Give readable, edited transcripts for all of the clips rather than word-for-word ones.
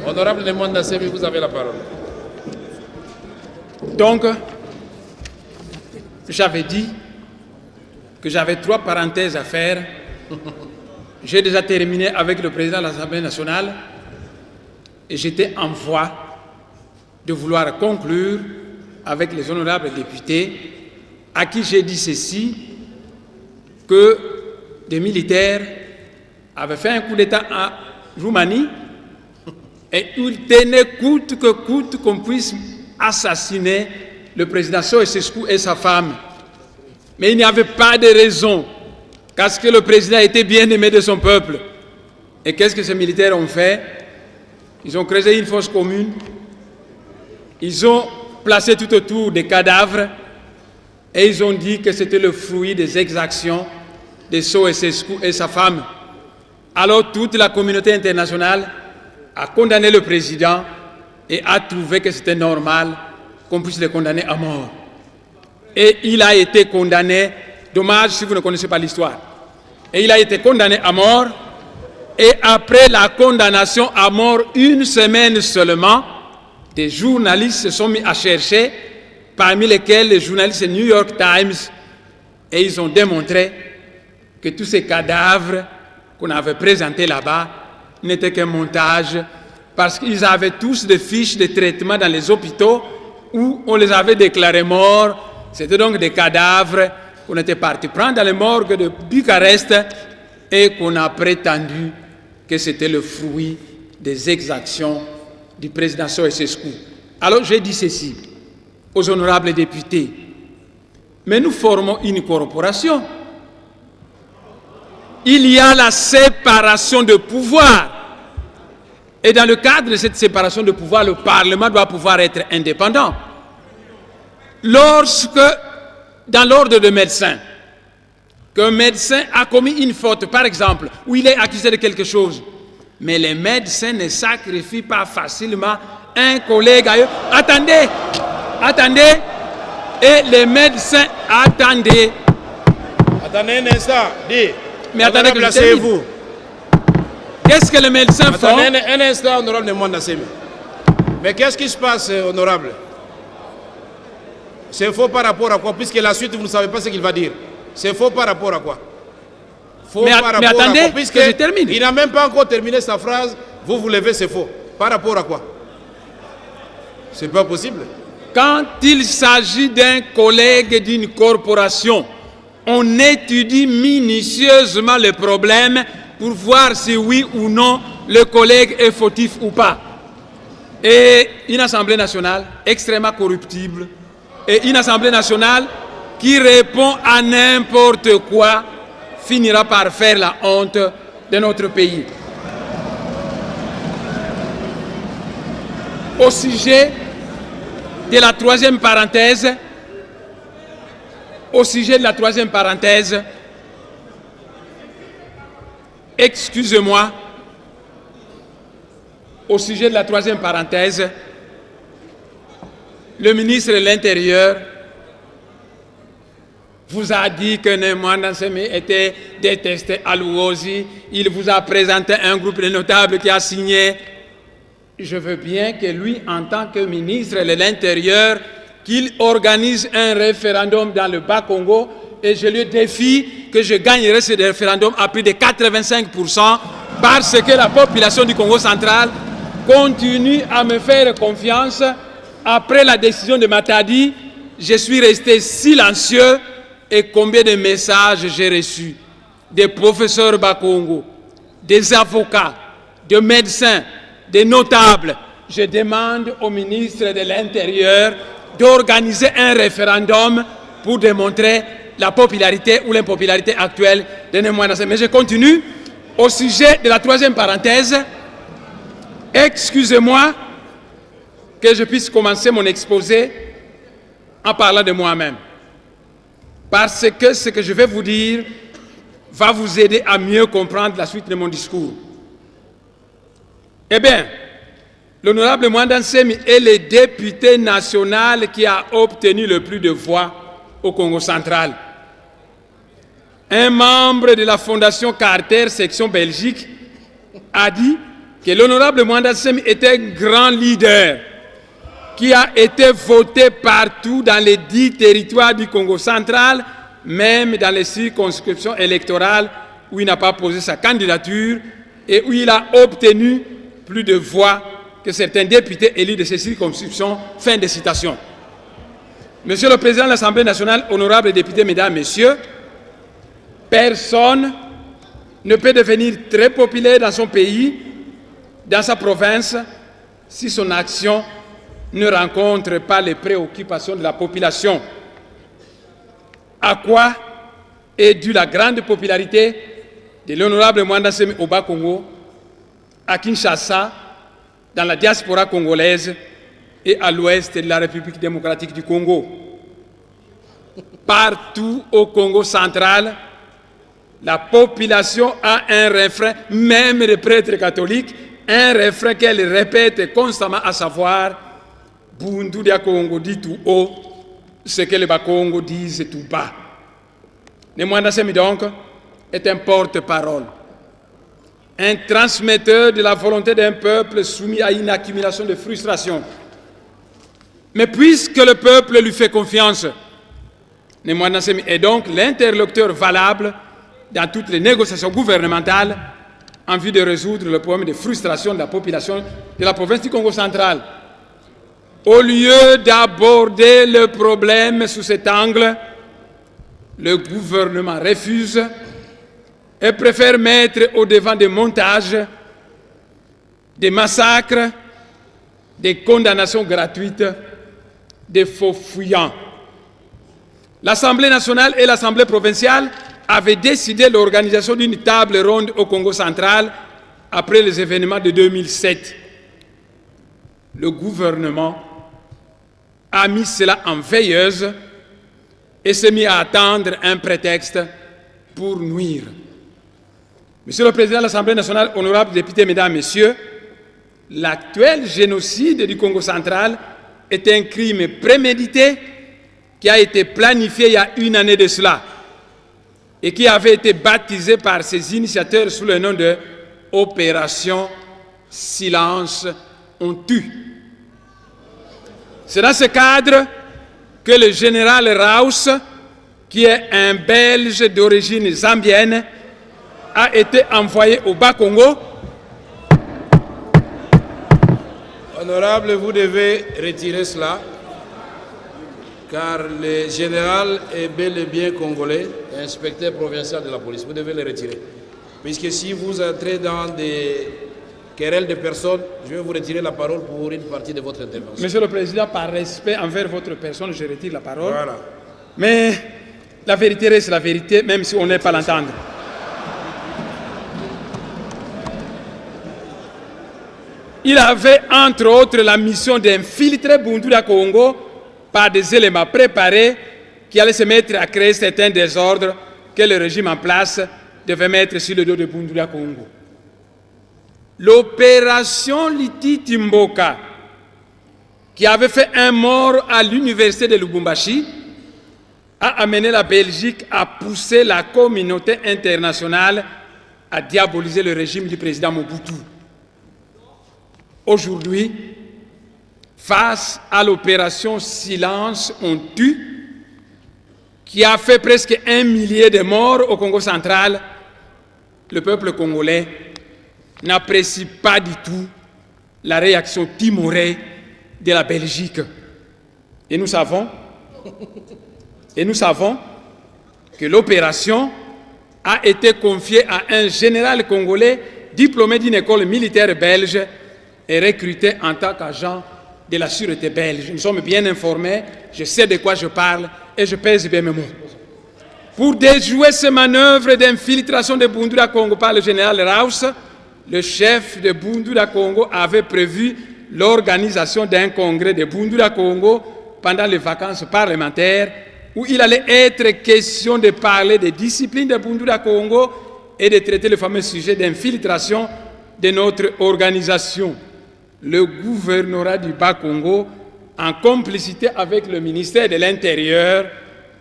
Honorable Nemwanda Semi, vous avez la parole. Donc, j'avais dit que j'avais 3 parenthèses à faire. J'ai déjà terminé avec le président de l'Assemblée nationale et j'étais en voie de vouloir conclure avec les honorables députés à qui j'ai dit ceci, que des militaires avaient fait un coup d'État en Roumanie et ils tenaient coûte que coûte qu'on puisse assassiner le président Ceausescu et sa femme. Mais il n'y avait pas de raison, parce que le président était bien aimé de son peuple. Et qu'est-ce que ces militaires ont fait? Ils ont creusé une fosse commune, ils ont placé tout autour des cadavres et ils ont dit que c'était le fruit des exactions de Ceausescu et sa femme. Alors toute la communauté internationale a condamné le président et a trouvé que c'était normal qu'on puisse le condamner à mort. Et il a été condamné, dommage si vous ne connaissez pas l'histoire, et il a été condamné à mort, et après la condamnation à mort, une semaine seulement, des journalistes se sont mis à chercher, parmi lesquels les journalistes du New York Times, et ils ont démontré que tous ces cadavres qu'on avait présentés là-bas n'étaient qu'un montage, parce qu'ils avaient tous des fiches de traitement dans les hôpitaux où on les avait déclarés morts. C'était donc des cadavres qu'on était parti prendre dans les morgues de Bucarest et qu'on a prétendu que c'était le fruit des exactions du président Ceausescu. Alors j'ai dit ceci aux honorables députés, mais nous formons une corporation. Il y a la séparation de pouvoir. Et dans le cadre de cette séparation de pouvoir, le Parlement doit pouvoir être indépendant. Lorsque, dans l'ordre de médecin, qu'un médecin a commis une faute, par exemple, où il est accusé de quelque chose, mais les médecins ne sacrifient pas facilement un collègue à eux. Attendez, attendez, et les médecins, attendez. Attendez un instant, dis. Mais attendez que je termine. Qu'est-ce que les médecins font? Attendez un instant, honorable Nemwanda Semi. Mais qu'est-ce qui se passe, honorable? C'est faux par rapport à quoi? Puisque la suite, vous ne savez pas ce qu'il va dire. C'est faux par rapport à quoi? Faux par rapport attendez, à quoi? Puisque que je termine. Il n'a même pas encore terminé sa phrase, vous vous levez, c'est faux. Par rapport à quoi? C'est pas possible. Quand il s'agit d'un collègue d'une corporation, on étudie minutieusement le problème pour voir si oui ou non le collègue est fautif ou pas. Et une Assemblée nationale extrêmement corruptible, et une Assemblée nationale qui répond à n'importe quoi finira par faire la honte de notre pays. Au sujet de la troisième parenthèse, excusez-moi, au sujet de la troisième parenthèse, le ministre de l'Intérieur vous a dit que Nemwanda Semi était détesté à Luozi. Il vous a présenté un groupe de notables qui a signé. Je veux bien que lui, en tant que ministre de l'Intérieur, qu'il organise un référendum dans le Bas-Congo et je lui défie que je gagnerai ce référendum à plus de 85% parce que la population du Congo central continue à me faire confiance. Après la décision de Matadi, je suis resté silencieux et combien de messages j'ai reçus des professeurs Bas-Congo, des avocats, des médecins, des notables. Je demande au ministre de l'Intérieur d'organiser un référendum pour démontrer la popularité ou l'impopularité actuelle de Nemwanda Semi. Mais je continue au sujet de la troisième parenthèse. Excusez-moi que je puisse commencer mon exposé en parlant de moi-même. Parce que ce que je vais vous dire va vous aider à mieux comprendre la suite de mon discours. Eh bien, l'honorable Nemwanda Semi est le député national qui a obtenu le plus de voix au Congo central. Un membre de la Fondation Carter, section Belgique, a dit que l'honorable Mwanda Nsemi était un grand leader qui a été voté partout dans les 10 territoires du Congo central, même dans les circonscriptions électorales où il n'a pas posé sa candidature et où il a obtenu plus de voix que certains députés élus de ces circonscriptions. Fin de citation. Monsieur le Président de l'Assemblée nationale, honorables députés, mesdames, messieurs, personne ne peut devenir très populaire dans son pays, dans sa province, si son action ne rencontre pas les préoccupations de la population. À quoi est due la grande popularité de l'honorable Mwanda Nsemi au Bas-Congo, à Kinshasa, dans la diaspora congolaise et à l'ouest de la République démocratique du Congo? Partout au Congo central, la population a un refrain, même les prêtres catholiques, un refrain qu'elle répète constamment, à savoir « Bundu dia Congo dit tout haut ce que les Bas-Congo disent tout bas ». Le Mwanda Nsemi donc est un porte-parole, un transmetteur de la volonté d'un peuple soumis à une accumulation de frustration. Mais puisque le peuple lui fait confiance, le Mwanda Nsemi est donc l'interlocuteur valable dans toutes les négociations gouvernementales en vue de résoudre le problème de frustration de la population de la province du Congo central. Au lieu d'aborder le problème sous cet angle, le gouvernement refuse et préfère mettre au devant des montages, des massacres, des condamnations gratuites, des faux fuyants. L'Assemblée nationale et l'Assemblée provinciale avaient décidé l'organisation d'une table ronde au Congo central après les événements de 2007. Le gouvernement a mis cela en veilleuse et s'est mis à attendre un prétexte pour nuire. Monsieur le Président de l'Assemblée nationale, honorables députés, mesdames, messieurs, l'actuel génocide du Congo central est un crime prémédité qui a été planifié il y a une année de cela et qui avait été baptisé par ses initiateurs sous le nom de Opération Silence on tue. C'est dans ce cadre que le général Raus, qui est un Belge d'origine zambienne, a été envoyé au Bas-Congo. Honorable, vous devez retirer cela, car le général est bel et bien congolais, inspecteur provincial de la police. Vous devez le retirer. Puisque si vous entrez dans des querelles de personnes, je vais vous retirer la parole pour une partie de votre intervention. Monsieur le Président, par respect envers votre personne, je retire la parole. Voilà. Mais la vérité reste la vérité, même si on n'est pas l'entendre. Il avait, entre autres, la mission d'infiltrer Bundu dia Congo par des éléments préparés qui allaient se mettre à créer certains désordres que le régime en place devait mettre sur le dos de Bundu dia Congo. L'opération Liti Timboka, qui avait fait un mort à l'université de Lubumbashi, a amené la Belgique à pousser la communauté internationale à diaboliser le régime du président Mobutu. Aujourd'hui, face à l'opération Silence on tue, qui a fait presque 1 millier de morts au Congo central, le peuple congolais n'apprécie pas du tout la réaction timorée de la Belgique. Et nous savons que l'opération a été confiée à un général congolais diplômé d'une école militaire belge et recruté en tant qu'agent de la sûreté belge. Nous sommes bien informés, je sais de quoi je parle et je pèse bien mes mots. Pour déjouer ces manœuvres d'infiltration de Bundu dia Congo par le général Raus, le chef de Bundu dia Congo avait prévu l'organisation d'un congrès de Bundu dia Congo pendant les vacances parlementaires où il allait être question de parler des disciplines de Bundu dia Congo et de traiter le fameux sujet d'infiltration de notre organisation. Le gouvernorat du Bas-Congo, en complicité avec le ministère de l'Intérieur,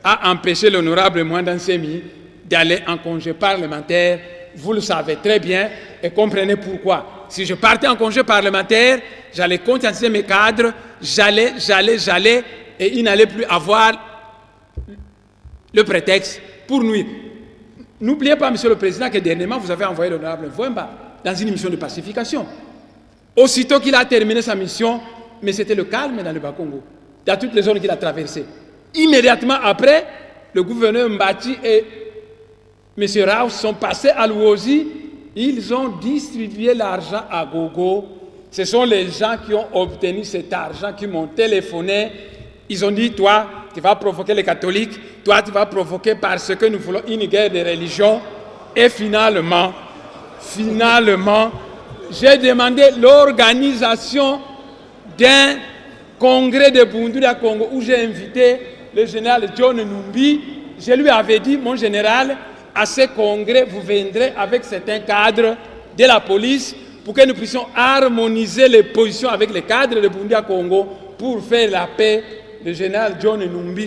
a empêché l'honorable Mwanda Nsemi d'aller en congé parlementaire. Vous le savez très bien et comprenez pourquoi. Si je partais en congé parlementaire, j'allais conscientiser mes cadres, j'allais, et ils n'allaient plus avoir le prétexte pour nuire. N'oubliez pas, Monsieur le Président, que dernièrement, vous avez envoyé l'honorable Mfwemba dans une mission de pacification. Aussitôt qu'il a terminé sa mission, mais c'était le calme dans le Bas-Congo, dans toutes les zones qu'il a traversées. Immédiatement après, le gouverneur Mbati et M. Raus sont passés à Luozi. Ils ont distribué l'argent à gogo. Ce sont les gens qui ont obtenu cet argent, qui m'ont téléphoné. Ils ont dit, toi, tu vas provoquer les catholiques, toi, tu vas provoquer parce que nous voulons une guerre de religion. Et finalement, j'ai demandé l'organisation d'un congrès de Bundula Congo où j'ai invité le général John Numbi. Je lui avais dit, mon général, à ce congrès, vous viendrez avec certains cadres de la police pour que nous puissions harmoniser les positions avec les cadres de Bundula Congo pour faire la paix. Le général John Numbi,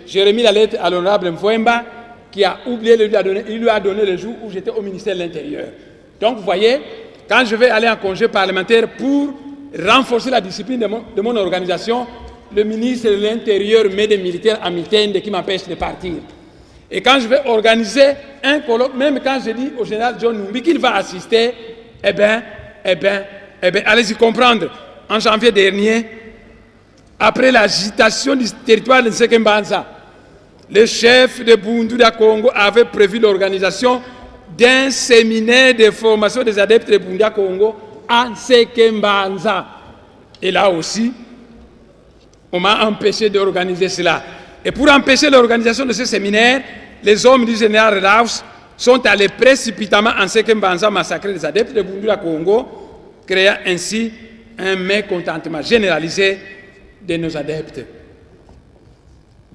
j'ai remis la lettre à l'honorable Mfwemba qui a oublié de lui donner. Il lui a donné le jour où j'étais au ministère de l'Intérieur. Donc vous voyez, quand je vais aller en congé parlementaire pour renforcer la discipline de mon organisation, le ministre de l'Intérieur met des militaires à Mitende qui m'empêchent de partir. Et quand je vais organiser un colloque, même quand je dis au général John Numbi qu'il va assister, allez-y comprendre. En janvier dernier, après l'agitation du territoire de Nsekembanza, le chef de Bundula Congo avait prévu l'organisation d'un séminaire de formation des adeptes de Bundula Congo à Nsekembanza. Et là aussi, on m'a empêché d'organiser cela. Et pour empêcher l'organisation de ce séminaire, les hommes du général Raus sont allés précipitamment en Nsekembanza massacrer les adeptes de Bundula Congo, créant ainsi un mécontentement généralisé de nos adeptes.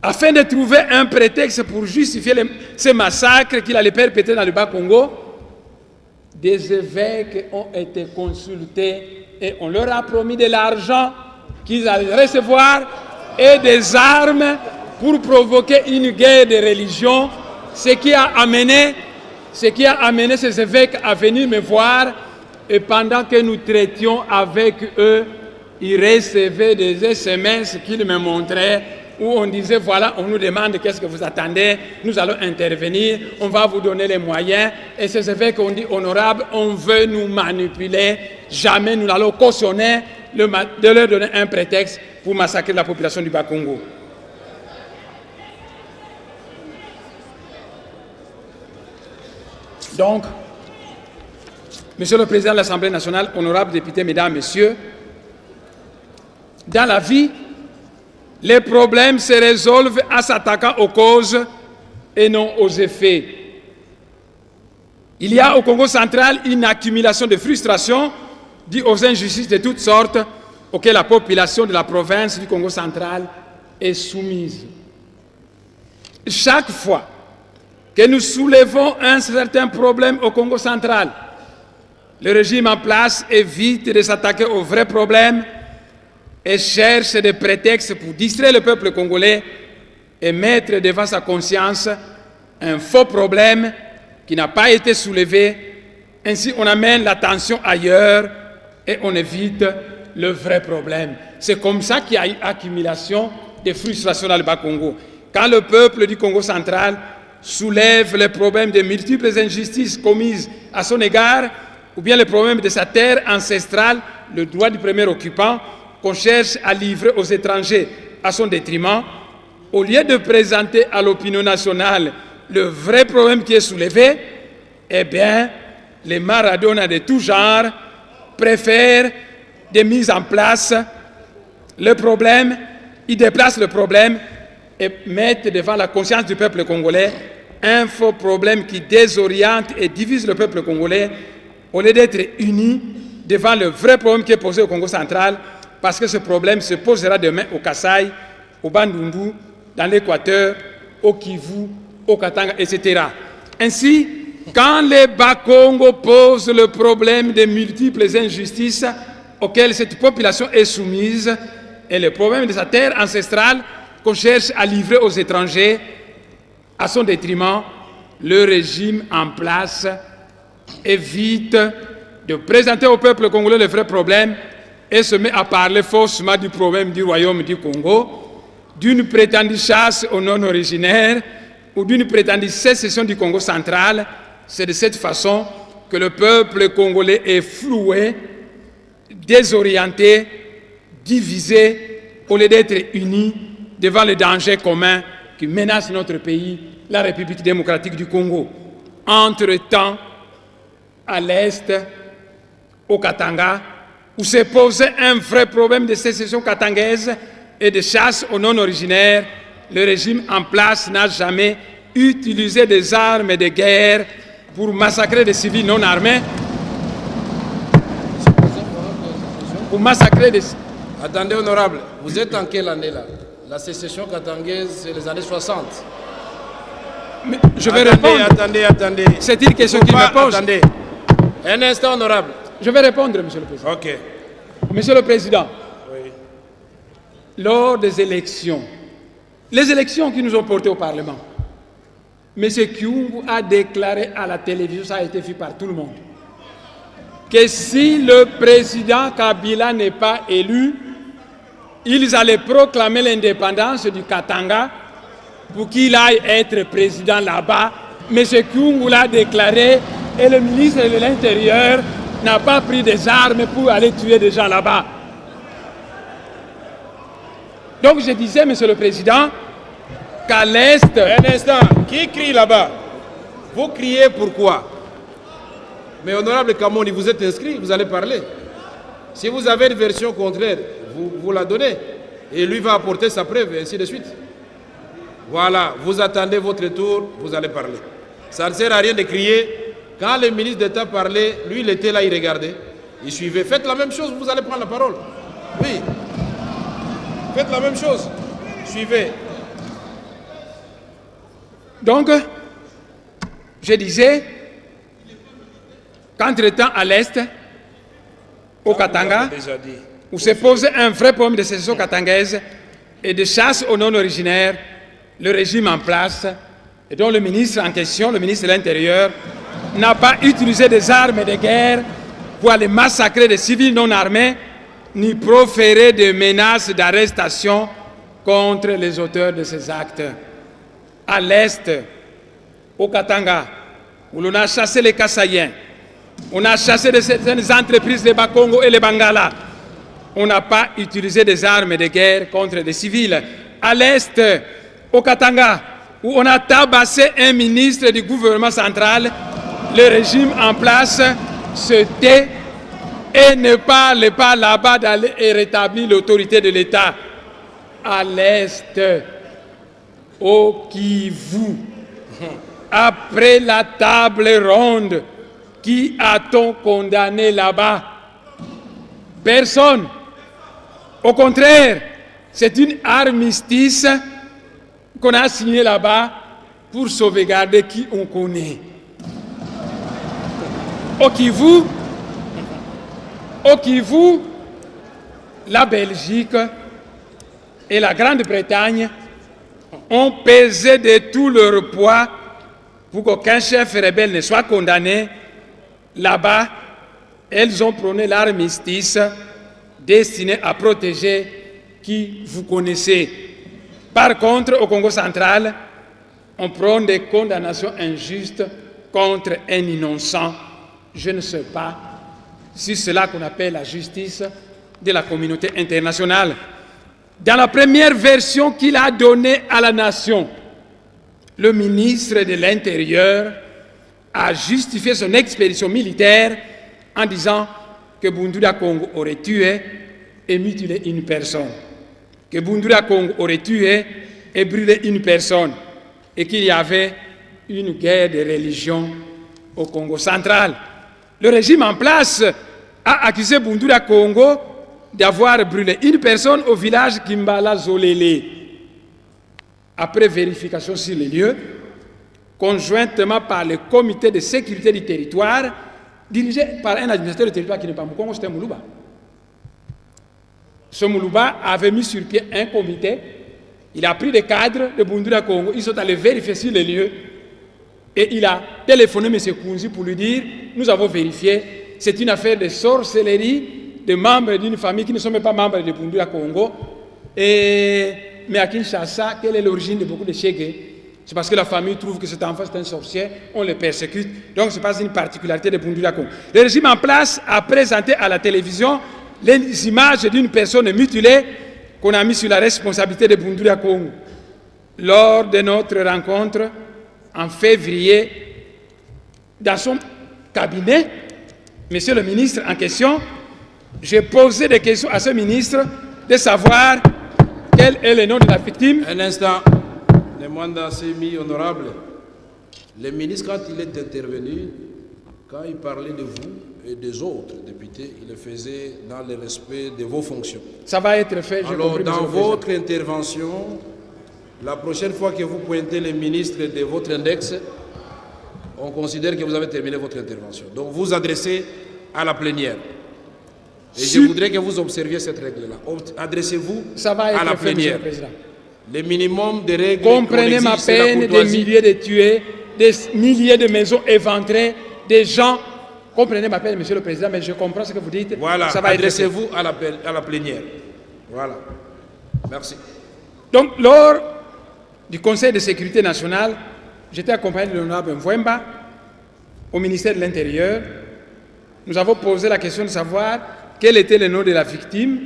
Afin de trouver un prétexte pour justifier ces massacres qu'il allait perpétrer dans le Bas-Congo, des évêques ont été consultés et on leur a promis de l'argent qu'ils allaient recevoir et des armes pour provoquer une guerre de religion, ce qui a amené ces évêques à venir me voir, et pendant que nous traitions avec eux, ils recevaient des SMS qu'ils me montraient où on disait, voilà, on nous demande qu'est-ce que vous attendez, nous allons intervenir, on va vous donner les moyens. Et ces évêques ont dit, honorable, on veut nous manipuler, jamais nous n'allons cautionner de leur donner un prétexte pour massacrer la population du Bas-Congo. Donc, Monsieur le Président de l'Assemblée nationale, honorables députés, mesdames, messieurs, dans la vie, les problèmes se résolvent en s'attaquant aux causes et non aux effets. Il y a au Congo central une accumulation de frustrations dues aux injustices de toutes sortes auxquelles la population de la province du Congo central est soumise. Chaque fois que nous soulevons un certain problème au Congo central, le régime en place évite de s'attaquer aux vrais problèmes et cherche des prétextes pour distraire le peuple congolais et mettre devant sa conscience un faux problème qui n'a pas été soulevé. Ainsi, on amène l'attention ailleurs et on évite le vrai problème. C'est comme ça qu'il y a eu accumulation de frustrations dans le Bas-Congo. Quand le peuple du Congo central soulève les problèmes de multiples injustices commises à son égard, ou bien le problème de sa terre ancestrale, le droit du premier occupant, qu'on cherche à livrer aux étrangers à son détriment, au lieu de présenter à l'opinion nationale le vrai problème qui est soulevé, eh bien, les Maradona de tout genre préfèrent des mises en place le problème, ils déplacent le problème et mettent devant la conscience du peuple congolais un faux problème qui désoriente et divise le peuple congolais au lieu d'être unis devant le vrai problème qui est posé au Congo central, parce que ce problème se posera demain au Kasaï, au Bandundu, dans l'Équateur, au Kivu, au Katanga, etc. Ainsi, quand les Bas-Congo posent le problème des multiples injustices auxquelles cette population est soumise et le problème de sa terre ancestrale qu'on cherche à livrer aux étrangers à son détriment, le régime en place évite de présenter au peuple congolais les vrais problèmes et se met à parler faussement du problème du royaume du Congo, d'une prétendue chasse aux non-originaires ou d'une prétendue sécession du Congo central. C'est de cette façon que le peuple congolais est floué, désorienté, divisé, au lieu d'être unis devant les dangers communs qui menacent notre pays, la République démocratique du Congo. Entre-temps, à l'Est, au Katanga, où se posait un vrai problème de sécession katangaise et de chasse aux non-originaires, le régime en place n'a jamais utilisé des armes de guerre pour massacrer des civils non armés, pour massacrer des... Attendez, honorable, vous êtes en quelle année là? La sécession katangaise, c'est les années 60. Mais je vais répondre. Attendez. C'est une question qu'il me pose. Attendez. Un instant, honorable. Je vais répondre, Monsieur le Président. Ok. Monsieur le Président, Oui. lors des élections, les élections qui nous ont portés au Parlement, M. Kyungu a déclaré à la télévision, ça a été vu par tout le monde, que si le président Kabila n'est pas élu, ils allaient proclamer l'indépendance du Katanga pour qu'il aille être président là-bas. M. Kyungu l'a déclaré et le ministre de l'Intérieur n'a pas pris des armes pour aller tuer des gens là-bas. Donc je disais, Monsieur le Président, qu'à l'Est... Un instant, qui crie là-bas? Vous criez pourquoi? Mais honorable Kamoni, vous êtes inscrit, vous allez parler. Si vous avez une version contraire, vous la donnez. Et lui va apporter sa preuve, et ainsi de suite. Voilà, vous attendez votre tour, vous allez parler. Ça ne sert à rien de crier. Quand le ministre d'État parlait, lui il était là, il regardait. Il suivait. Faites la même chose, vous allez prendre la parole. Oui. Faites la même chose. Suivez. Donc, je disais qu'entre-temps à l'Est, au Katanga, où se posait un vrai problème de sécession katangaise et de chasse aux non-originaires, le régime en place, et dont le ministre en question, le ministre de l'Intérieur, n'a pas utilisé des armes de guerre pour aller massacrer des civils non armés, ni proférer des menaces d'arrestation contre les auteurs de ces actes. À l'Est, au Katanga, où l'on a chassé les Kassaïens, on a chassé certaines entreprises, les Bakongo et les Bangala. On n'a pas utilisé des armes de guerre contre des civils. À l'Est, au Katanga, où on a tabassé un ministre du gouvernement central, le régime en place se tait et ne parle pas là-bas d'aller et rétablir l'autorité de l'État. À l'Est, au Kivu, après la table ronde, qui a-t-on condamné là-bas? Personne. Au contraire, c'est une armistice qu'on a signé là-bas pour sauvegarder qui on connaît. Au Kivu, la Belgique et la Grande-Bretagne ont pesé de tout leur poids pour qu'aucun chef rebelle ne soit condamné. Là-bas, elles ont prôné l'armistice destiné à protéger qui vous connaissez. Par contre, au Congo central, on prône des condamnations injustes contre un innocent. Je ne sais pas si c'est cela qu'on appelle la justice de la communauté internationale. Dans la première version qu'il a donnée à la nation, le ministre de l'Intérieur a justifié son expédition militaire en disant que Bundura Congo aurait tué et mutilé une personne, que Bundura Congo aurait tué et brûlé une personne, et qu'il y avait une guerre de religion au Congo central. Le régime en place a accusé Bundura Congo d'avoir brûlé une personne au village Kimbala Zolele. Après vérification sur les lieux, conjointement par le comité de sécurité du territoire, dirigé par un administrateur du territoire qui n'est pas Moukongo, c'était Moulouba. Ce Moulouba avait mis sur pied un comité, il a pris des cadres de Bundura Congo, ils sont allés vérifier sur les lieux, et il a téléphoné à M. Kounzi pour lui dire, nous avons vérifié, c'est une affaire de sorcellerie de membres d'une famille qui ne sont même pas membres de Bundula Congo. Mais à Kinshasa, quelle est l'origine de beaucoup de Chegues? C'est parce que la famille trouve que cet enfant est un sorcier, on le persécute. Donc ce n'est pas une particularité de Bundula Congo. Le régime en place a présenté à la télévision les images d'une personne mutilée qu'on a mis sur la responsabilité de Bundula Congo. Lors de notre rencontre en février, dans son cabinet, monsieur le ministre en question, j'ai posé des questions à ce ministre de savoir quel est le nom de la victime. Un instant, le mandat s'est mis honorable. Le ministre, quand il est intervenu, quand il parlait de vous et des autres députés, il le faisait dans le respect de vos fonctions. Ça va être fait, j'ai Alors, compris. dans votre intervention, la prochaine fois que vous pointez les ministres de votre index, on considère que vous avez terminé votre intervention. Donc, vous adressez à la plénière. Et je voudrais que vous observiez cette règle-là. Adressez-vous à la plénière. Le minimum de règles. Comprenez ma peine, des milliers de tués, des milliers de maisons éventrées, des gens. Comprenez ma peine, monsieur le président, mais je comprends ce que vous dites. Voilà, adressez-vous à la plénière. Voilà. Merci. Donc, lors du Conseil de sécurité nationale, j'étais accompagné de l'honorable Mvouemba au ministère de l'Intérieur. Nous avons posé la question de savoir quel était le nom de la victime,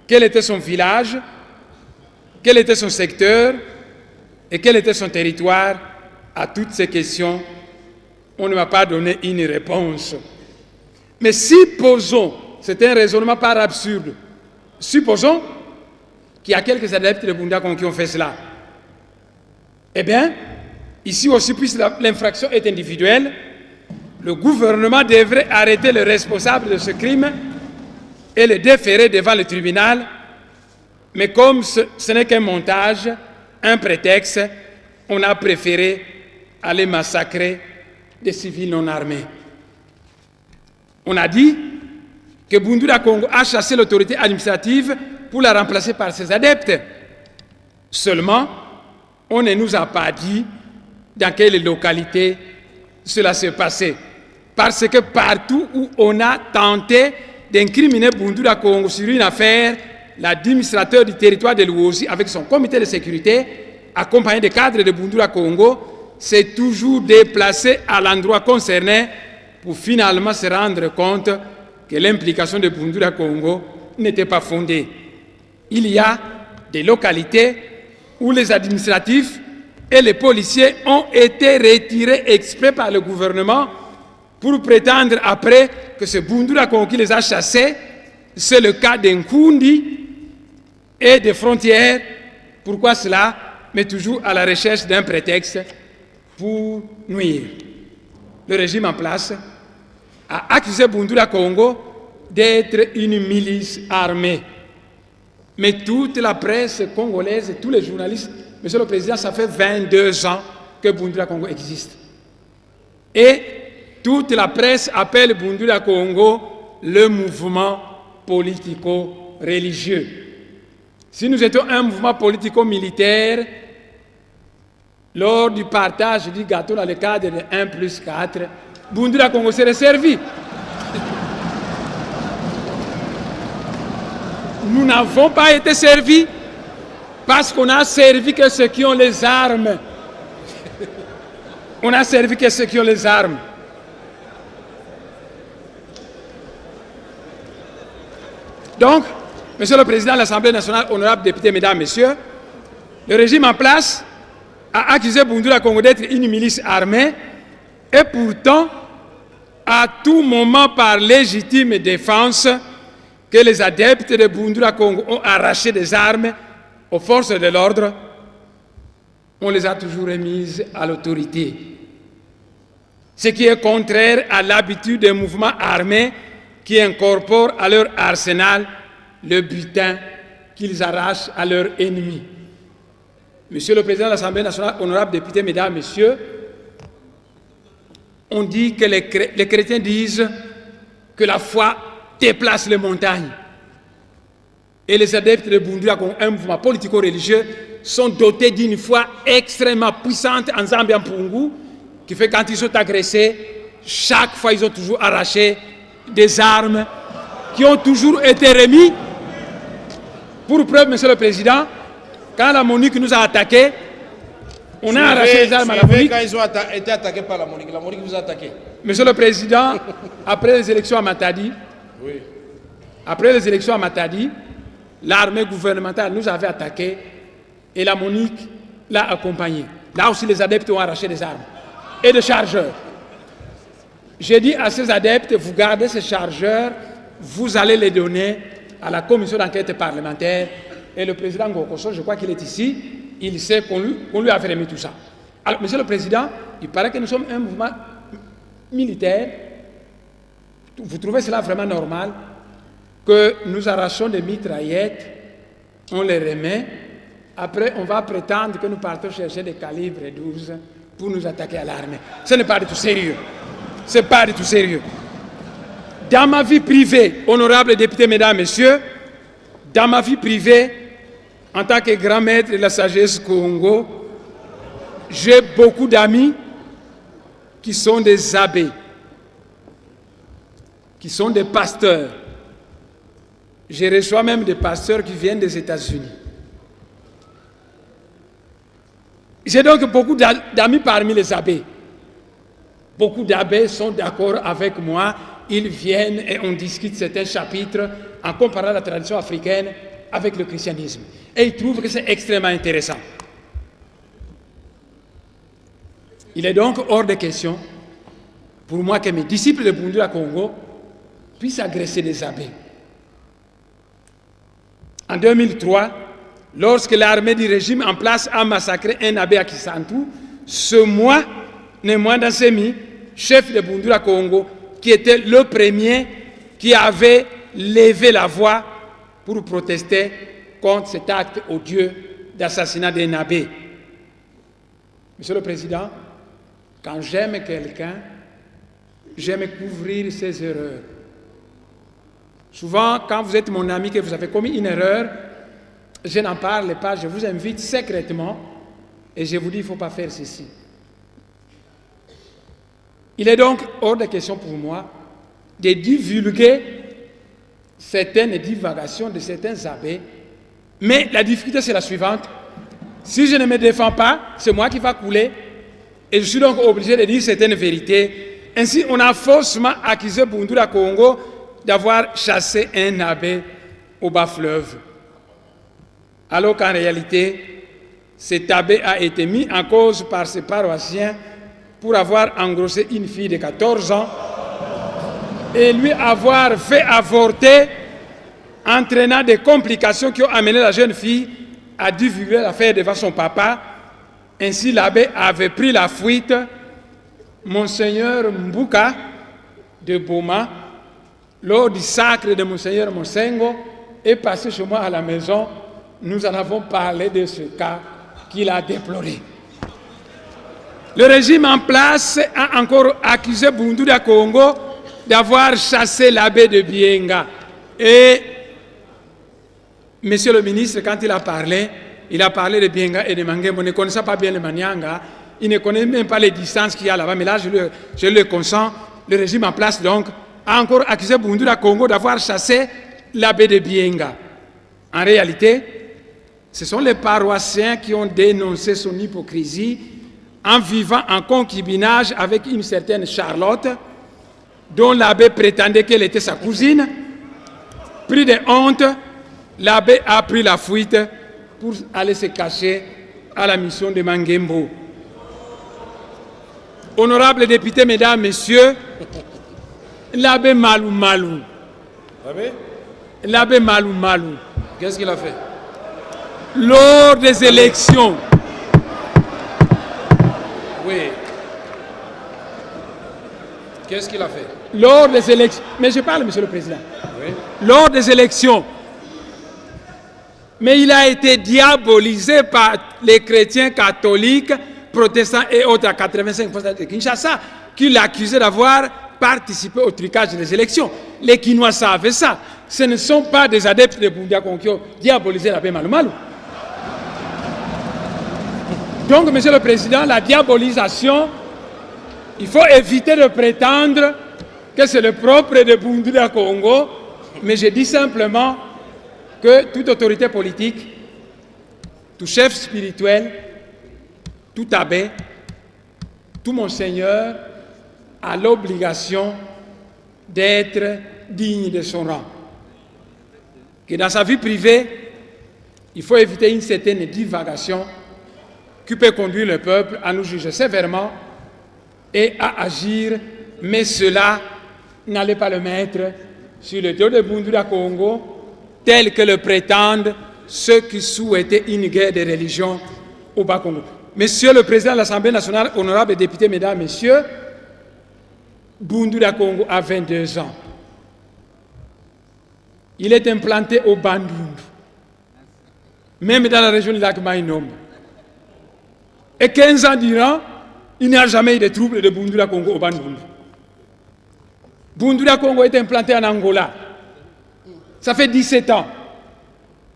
quel était son village, quel était son secteur et quel était son territoire. À toutes ces questions, on ne m'a pas donné une réponse. Mais supposons, c'est un raisonnement pas absurde, supposons qu'il y a quelques adeptes de Bundula Congo qui ont fait cela. Eh bien, ici aussi, puisque l'infraction est individuelle, le gouvernement devrait arrêter le responsable de ce crime et le déférer devant le tribunal. Mais comme ce n'est qu'un montage, un prétexte, on a préféré aller massacrer des civils non armés. On a dit que Bundula Congo a chassé l'autorité administrative pour la remplacer par ses adeptes. Seulement, on ne nous a pas dit dans quelle localité cela s'est passé. Parce que partout où on a tenté d'incriminer Bundula Congo sur une affaire, l'administrateur du territoire de Luozi, avec son comité de sécurité, accompagné des cadres de Bundula Congo, s'est toujours déplacé à l'endroit concerné pour finalement se rendre compte que l'implication de Bundula Congo n'était pas fondée. Il y a des localités où les administratifs et les policiers ont été retirés exprès par le gouvernement pour prétendre après que c'est Bundula Congo qui les a chassés. C'est le cas d'Nkundi et des frontières. Pourquoi cela? Mais toujours à la recherche d'un prétexte pour nuire. Le régime en place a accusé Bundula Congo d'être une milice armée. Mais toute la presse congolaise et tous les journalistes, monsieur le président, ça fait 22 ans que Bundula Congo existe. Et toute la presse appelle Bundula Congo le mouvement politico-religieux. Si nous étions un mouvement politico-militaire, lors du partage du gâteau dans le cadre de 1+4, Bundula Congo serait servi. Nous n'avons pas été servis parce qu'on a servi que ceux qui ont les armes. On a servi que ceux qui ont les armes. Donc, monsieur le président de l'Assemblée nationale, honorables députés, mesdames, messieurs, le régime en place a accusé Bundula Congo d'être une milice armée et pourtant, à tout moment, par légitime défense, que les adeptes de Bundula Congo ont arraché des armes aux forces de l'ordre, on les a toujours remises à l'autorité. Ce qui est contraire à l'habitude des mouvements armés qui incorporent à leur arsenal le butin qu'ils arrachent à leurs ennemis. Monsieur le Président de l'Assemblée nationale, honorables députés, mesdames, messieurs, on dit que les chrétiens disent que la foi déplace les montagnes. Et les adeptes de Bundula Congo, un mouvement politico-religieux, sont dotés d'une foi extrêmement puissante en Zambie, en Pungu, qui fait quand ils sont agressés, chaque fois, ils ont toujours arraché des armes qui ont toujours été remises. Pour preuve, Monsieur le Président, quand la MONUC nous a attaqués, on a arraché les armes à la MONUC. Quand ils ont été attaqués par la MONUC vous a attaqué. Monsieur le Président, après les élections à Matadi, l'armée gouvernementale nous avait attaqués et la MONUC l'a accompagné. Là aussi, les adeptes ont arraché des armes et des chargeurs. J'ai dit à ces adeptes, vous gardez ces chargeurs, vous allez les donner à la commission d'enquête parlementaire. Et le président Ngokoso, je crois qu'il est ici, il sait qu'on lui avait remis tout ça. Alors, Monsieur le Président, il paraît que nous sommes un mouvement militaire. Vous trouvez cela vraiment normal que nous arrachons des mitraillettes, on les remet, après on va prétendre que nous partons chercher des calibres 12 pour nous attaquer à l'armée. Ce n'est pas du tout sérieux. Ce n'est pas du tout sérieux. Dans ma vie privée, honorables députés, mesdames, messieurs, dans ma vie privée, en tant que grand maître de la sagesse Congo, j'ai beaucoup d'amis qui sont des abbés, qui sont des pasteurs. Je reçois même des pasteurs qui viennent des États-Unis. J'ai donc beaucoup d'amis parmi les abbés. Beaucoup d'abbés sont d'accord avec moi. Ils viennent et on discute certains chapitres en comparant la tradition africaine avec le christianisme. Et ils trouvent que c'est extrêmement intéressant. Il est donc hors de question pour moi que mes disciples de Bundula Congo puissent agresser des abbés. En 2003, lorsque l'armée du régime en place a massacré un abbé à Kisantu, ce moi, Némoin Dansemi, chef de Bundula Congo, qui était le premier qui avait levé la voix pour protester contre cet acte odieux d'assassinat d'un abbé. Monsieur le Président, quand j'aime quelqu'un, j'aime couvrir ses erreurs. Souvent, quand vous êtes mon ami, que vous avez commis une erreur, je n'en parle pas, je vous invite secrètement et je vous dis, il ne faut pas faire ceci. Il est donc hors de question pour moi de divulguer certaines divagations de certains abbés, mais la difficulté c'est la suivante. Si je ne me défends pas, c'est moi qui va couler et je suis donc obligé de dire certaines vérités. Ainsi, on a faussement accusé Bundula Congo d'avoir chassé un abbé au bas fleuve. Alors qu'en réalité, cet abbé a été mis en cause par ses paroissiens pour avoir engrossé une fille de 14 ans et lui avoir fait avorter, entraînant des complications qui ont amené la jeune fille à divulguer l'affaire devant son papa. Ainsi, l'abbé avait pris la fuite. Monseigneur Mbuka de Boma, lors du sacre de Monseigneur Monsengo, est passé chez moi à la maison. Nous en avons parlé de ce cas qu'il a déploré. Le régime en place a encore accusé Bundula Congo d'avoir chassé l'abbé de Bienga. Et, Monsieur le ministre, quand il a parlé de Bienga et de Mangembo, ne connaissant pas bien le Manyanga, il ne connaît même pas les distances qu'il y a là-bas, mais là, je le consens. Le régime en place, donc, a encore accusé Bundula Congo d'avoir chassé l'abbé de Bienga. En réalité, ce sont les paroissiens qui ont dénoncé son hypocrisie en vivant en concubinage avec une certaine Charlotte, dont l'abbé prétendait qu'elle était sa cousine. Pris de honte, l'abbé a pris la fuite pour aller se cacher à la mission de Mangembo. Honorables députés, mesdames, messieurs, l'abbé Malou Malou. L'abbé Malou Malou. Qu'est-ce qu'il a fait? Lors des élections. Oui. Qu'est-ce qu'il a fait? Lors des élections. Mais je parle, Monsieur le Président. Oui. Lors des élections. Mais il a été diabolisé par les chrétiens catholiques, protestants et autres à 85% de Kinshasa, qui l'accusaient d'avoir participé au trucage des élections. Les Kinois savaient ça. Ce ne sont pas des adeptes de Bundula Congo qui ont diabolisé l'abbé Malou Malou. Donc, Monsieur le Président, la diabolisation il faut éviter de prétendre que c'est le propre de Bundula Congo, mais je dis simplement que toute autorité politique, tout chef spirituel, tout abbé, tout monseigneur a l'obligation d'être digne de son rang. Que dans sa vie privée, il faut éviter une certaine divagation qui peut conduire le peuple à nous juger sévèrement et à agir, mais cela n'allait pas le mettre sur le dos de Bundula Congo, tel que le prétendent ceux qui souhaitaient une guerre de religion au Bas-Congo. Monsieur le Président de l'Assemblée nationale, honorables députés, mesdames, messieurs, Bundula Congo a 22 ans. Il est implanté au Bandundu, même dans la région du lac Mainombe. Et 15 ans durant, il n'y a jamais eu de troubles de Bundula Congo au Bandundu. Bundula Congo est implanté en Angola. Ça fait 17 ans.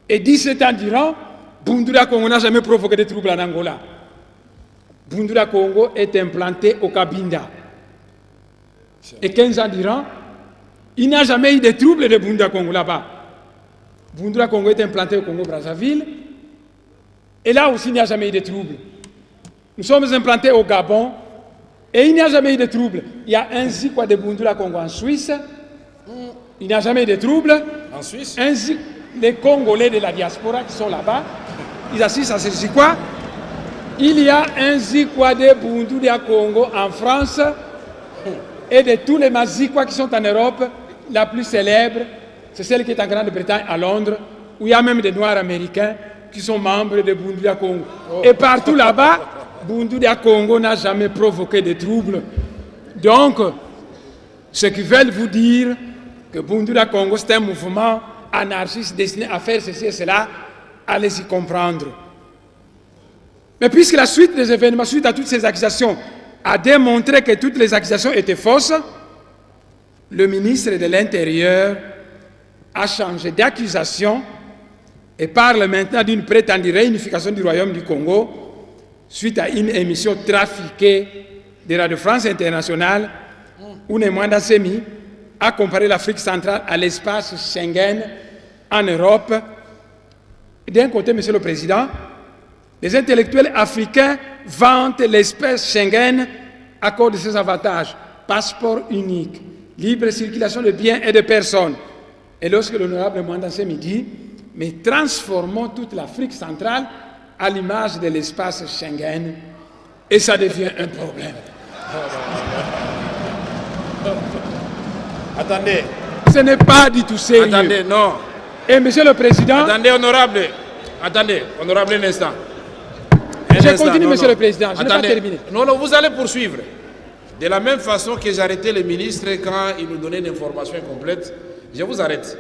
Et 17 ans durant, Bundula Congo n'a jamais provoqué de troubles en Angola. Bundula Congo est implanté au Cabinda. Et 15 ans durant, il n'y a jamais eu de troubles de Bundula Congo là-bas. Bundula Congo est implanté au Congo-Brazzaville. Et là aussi, il n'y a jamais eu de troubles. Nous sommes implantés au Gabon. Et il n'y a jamais eu de troubles. Il y a un Zikwa de Bundula Congo en Suisse. Il n'y a jamais eu de troubles. En Suisse? Les Congolais de la diaspora qui sont là-bas, ils assistent à ce Zikwa. Il y a un Zikwa de Bundula Congo en France. Et de tous les Mazikwa qui sont en Europe, la plus célèbre, c'est celle qui est en Grande-Bretagne, à Londres, où il y a même des Noirs américains qui sont membres de Bundula Congo. Oh. Et partout là-bas, Bundula Congo n'a jamais provoqué de troubles. Donc, ceux qui veulent vous dire que Bundula Congo, c'est un mouvement anarchiste destiné à faire ceci et cela, allez-y comprendre. Mais puisque la suite des événements, suite à toutes ces accusations, a démontré que toutes les accusations étaient fausses, le ministre de l'Intérieur a changé d'accusation et parle maintenant d'une prétendue réunification du Royaume du Congo suite à une émission trafiquée de Radio France Internationale où Nemwanda Semi a comparé l'Afrique centrale à l'espace Schengen en Europe. D'un côté, Monsieur le Président, les intellectuels africains vantent l'espace Schengen à cause de ses avantages. Passeport unique, libre circulation de biens et de personnes. Et lorsque l'honorable Mwanda Semi dit, mais transformons toute l'Afrique centrale à l'image de l'espace Schengen, et ça devient un problème. Attendez. Ce n'est pas du tout sérieux. Attendez, non. Et Monsieur le Président... Attendez, honorable. Attendez, honorable, un instant. Je continue, Monsieur le Président. Je n'ai pas terminé. Non, non, vous allez poursuivre. De la même façon que j'arrêtais les ministres quand ils nous donnaient une information incomplète, je vous arrête.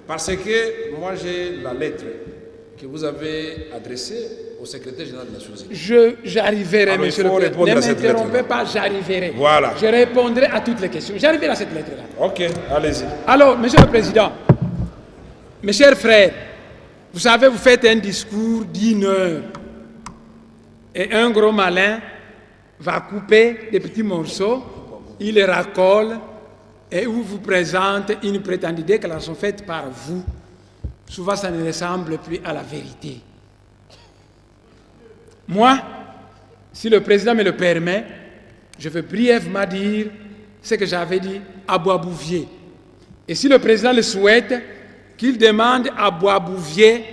Parce que moi, j'ai la lettre que vous avez adressée au secrétaire général des Nations Unies. J'arriverai, Monsieur le Président. Ne m'interrompez pas, j'arriverai. Voilà. Je répondrai à toutes les questions. J'arriverai à cette lettre-là. Ok, allez-y. Alors, Monsieur le Président, mes chers frères, vous savez, vous faites un discours d'1 heure. Et un gros malin va couper des petits morceaux, il les racole et vous présente une prétendue déclaration faite par vous. Souvent, ça ne ressemble plus à la vérité. Moi, si le président me le permet, je veux brièvement dire ce que j'avais dit à Boisbouvier. Et si le président le souhaite, qu'il demande à Boisbouvier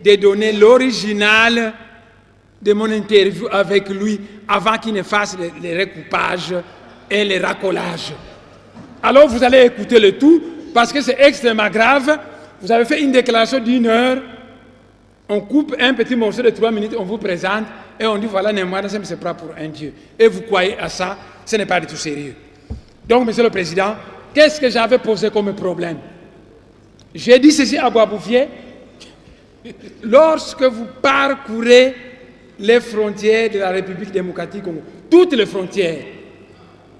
de donner l'original de mon interview avec lui avant qu'il ne fasse les recoupages et les racolages. Alors vous allez écouter le tout parce que c'est extrêmement grave. Vous avez fait une déclaration d'1 heure, on coupe un petit morceau de 3 minutes, on vous présente et on dit voilà, Nemwanda Semi se prend pour un dieu. Et vous croyez à ça, ce n'est pas du tout sérieux. Donc, Monsieur le Président, qu'est-ce que j'avais posé comme problème? J'ai dit ceci à Boisbouvier, lorsque vous parcourez les frontières de la République démocratique Congo, toutes les frontières.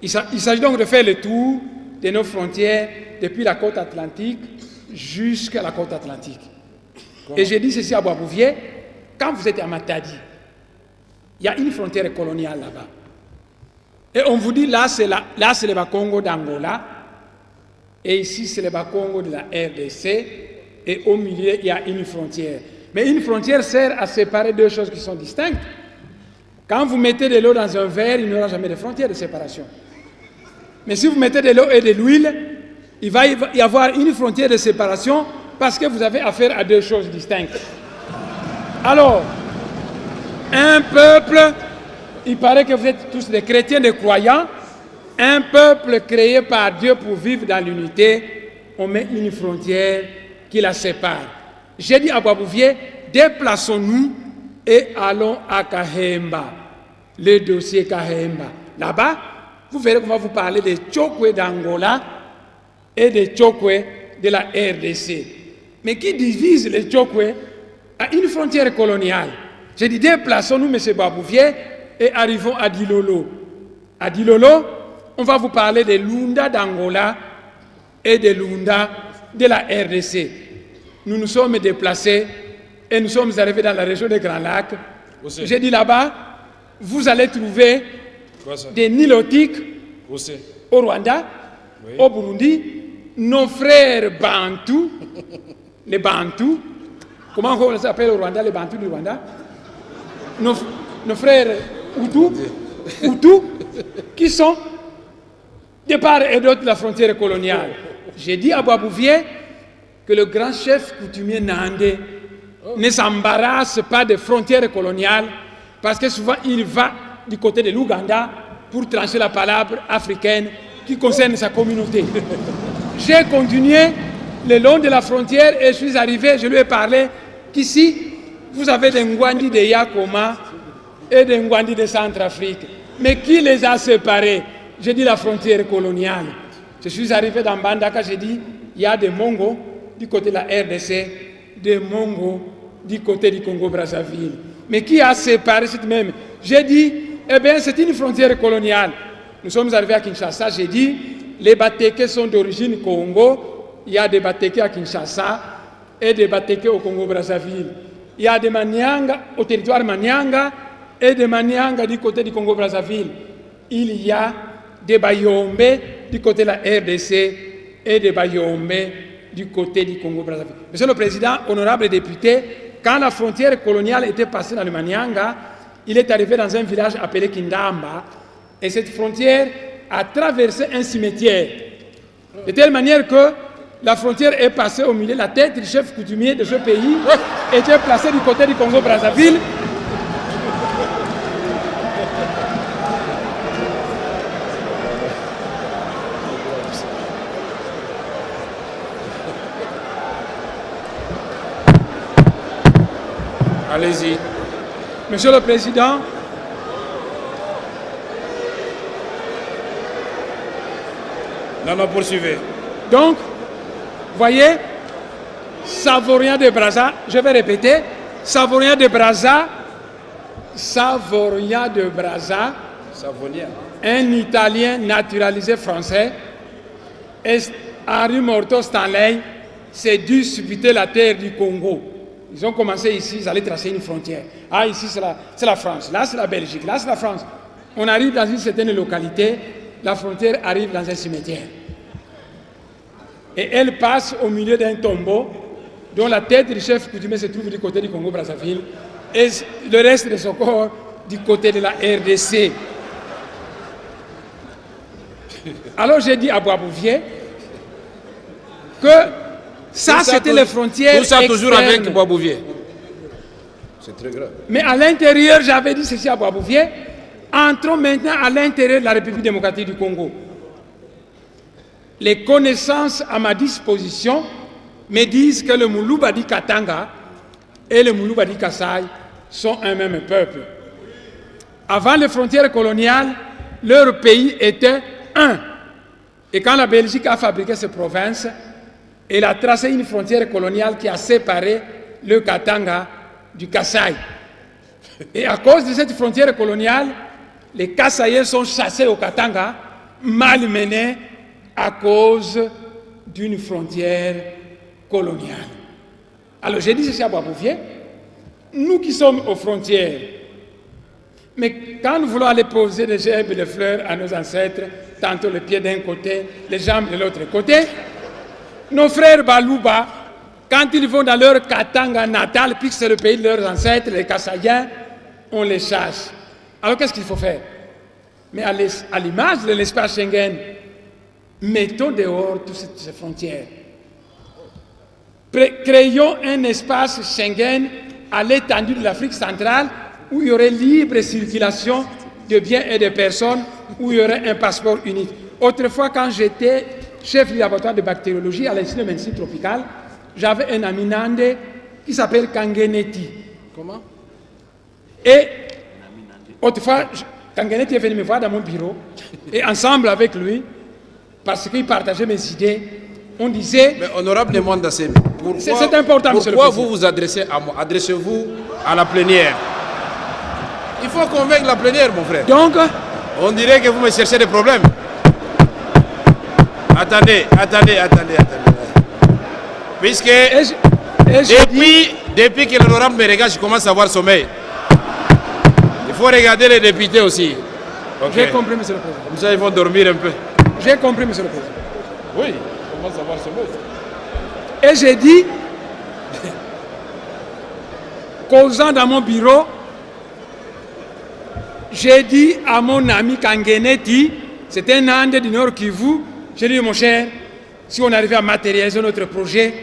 Il s'agit donc de faire le tour de nos frontières depuis la côte atlantique jusqu'à la côte atlantique. Et j'ai dit ceci à Boisbouvier, quand vous êtes à Matadi, il y a une frontière coloniale là-bas. Et on vous dit, là c'est le Bas-Congo d'Angola, et ici c'est le Bas-Congo de la RDC, et au milieu il y a une frontière. Mais une frontière sert à séparer deux choses qui sont distinctes. Quand vous mettez de l'eau dans un verre, il n'y aura jamais de frontière de séparation. Mais si vous mettez de l'eau et de l'huile, il va y avoir une frontière de séparation parce que vous avez affaire à deux choses distinctes. Alors, un peuple, il paraît que vous êtes tous des chrétiens, des croyants, un peuple créé par Dieu pour vivre dans l'unité, on met une frontière qui la sépare. J'ai dit à Boisbouvier, déplaçons-nous et allons à Kahemba, le dossier Kahemba. Là-bas, vous verrez qu'on va vous parler des Tchokwe d'Angola et des Tchokwe de la RDC. Mais qui divise les Tchokwe à une frontière coloniale? J'ai dit, déplaçons-nous, M. Boisbouvier, et arrivons à Dilolo. À Dilolo, on va vous parler des Lunda d'Angola et des Lunda de la RDC. Nous nous sommes déplacés et nous sommes arrivés dans la région des Grands Lacs. J'ai dit là-bas, vous allez trouver des Nilotiques au Rwanda, au Burundi, nos frères Bantous, les Bantous, comment on les appelle au Rwanda, les Bantous du Rwanda? Nos frères Hutus, qui sont de part et d'autre de la frontière coloniale. J'ai dit à Boisbouvier que le grand chef coutumier Nandé ne s'embarrasse pas des frontières coloniales parce que souvent il va du côté de l'Ouganda pour trancher la palabre africaine qui concerne sa communauté. J'ai continué le long de la frontière et je suis arrivé, je lui ai parlé qu'ici, vous avez des Ngwandi de Yakoma et des Ngwandi de Centrafrique. Mais qui les a séparés? J'ai dit la frontière coloniale. Je suis arrivé dans Bandaka, j'ai dit, il y a des Mongos du côté de la RDC, des Mongos du côté du Congo-Brazzaville. Mais qui a séparé cette même? J'ai dit, eh bien, c'est une frontière coloniale. Nous sommes arrivés à Kinshasa, j'ai dit, les Batékés sont d'origine Congo, il y a des Batékés à Kinshasa et des Batékés au Congo-Brazzaville. Il y a des Manianga au territoire Manianga et des Manianga du côté du Congo-Brazzaville. Il y a des Bayombe du côté de la RDC et des Bayombe du côté du Congo-Brazzaville. Monsieur le Président, honorable député, quand la frontière coloniale était passée dans le Manianga, il est arrivé dans un village appelé Kindamba et cette frontière a traversé un cimetière. De telle manière que la frontière est passée au milieu, la tête du chef coutumier de ce pays était placée du côté du Congo-Brazzaville. Allez-y. Monsieur le Président, non, poursuivez. Donc, voyez, Savorien de Brazza, je vais répéter, Savorien de Brazza, un Italien naturalisé français, Henri Morton Stanley, s'est dû disputer la terre du Congo. Ils ont commencé ici, ils allaient tracer une frontière. Ah, ici c'est la France, là c'est la Belgique, là c'est la France. On arrive dans une certaine localité, la frontière arrive dans un cimetière. Et elle passe au milieu d'un tombeau dont la tête du chef coutumier se trouve du côté du Congo-Brazzaville et le reste de son corps du côté de la RDC. Alors j'ai dit à Boisbouvier que ça c'était les frontières externes. Tout ça toujours externes. avec Boisbouvier. C'est très grave. Mais à l'intérieur, j'avais dit ceci à Boisbouvier, entrons maintenant à l'intérieur de la République démocratique du Congo. Les connaissances à ma disposition me disent que le Moulou-Badi Katanga et le Moulou-Badi Kassai sont un même peuple. Avant les frontières coloniales, leur pays était un. Et quand la Belgique a fabriqué ces provinces, elle a tracé une frontière coloniale qui a séparé le Katanga du Kassai. Et à cause de cette frontière coloniale, les Kassaïens sont chassés au Katanga, malmenés à cause d'une frontière coloniale. Alors j'ai dit ceci à Boisbouvier, nous qui sommes aux frontières, Mais quand nous voulons aller poser des gerbes de fleurs à nos ancêtres, tantôt les pieds d'un côté, les jambes de l'autre côté, nos frères Balouba, quand ils vont dans leur Katanga natal, puisque c'est le pays de leurs ancêtres, les Kassaïens, on les chasse. Alors qu'est-ce qu'il faut faire? Mais à l'image de l'espace Schengen, mettons dehors toutes ces frontières. Créons un espace Schengen à l'étendue de l'Afrique centrale où il y aurait libre circulation de biens et de personnes, où il y aurait un passeport unique. Autrefois, quand j'étais chef du laboratoire de bactériologie à l'Institut de médecine tropicale, j'avais un ami nandé qui s'appelle Kangeneti. Comment? Et autrefois, Kangeneti est venu me voir dans mon bureau, et ensemble avec lui, parce qu'il partageait mes idées, on disait... Mais honorable demande d'Assem, c'est important, monsieur le pourquoi président. vous vous adressez à moi? Adressez-vous à la plénière. Il faut convaincre la plénière, mon frère. Donc, on dirait que vous me cherchez des problèmes. Attendez. Puisque depuis que l'honorable me regarde, je commence à avoir sommeil. Il faut regarder les députés aussi. Okay. J'ai compris, monsieur le président. Comme ça, ils vont dormir un peu. J'ai compris, monsieur le président. Oui, ils commencent à avoir sommeil. Et j'ai dit, causant dans mon bureau, j'ai dit à mon ami Kangeneti, c'était un Ande du Nord Kivu, j'ai dit, mon cher, si on arrive à matérialiser notre projet,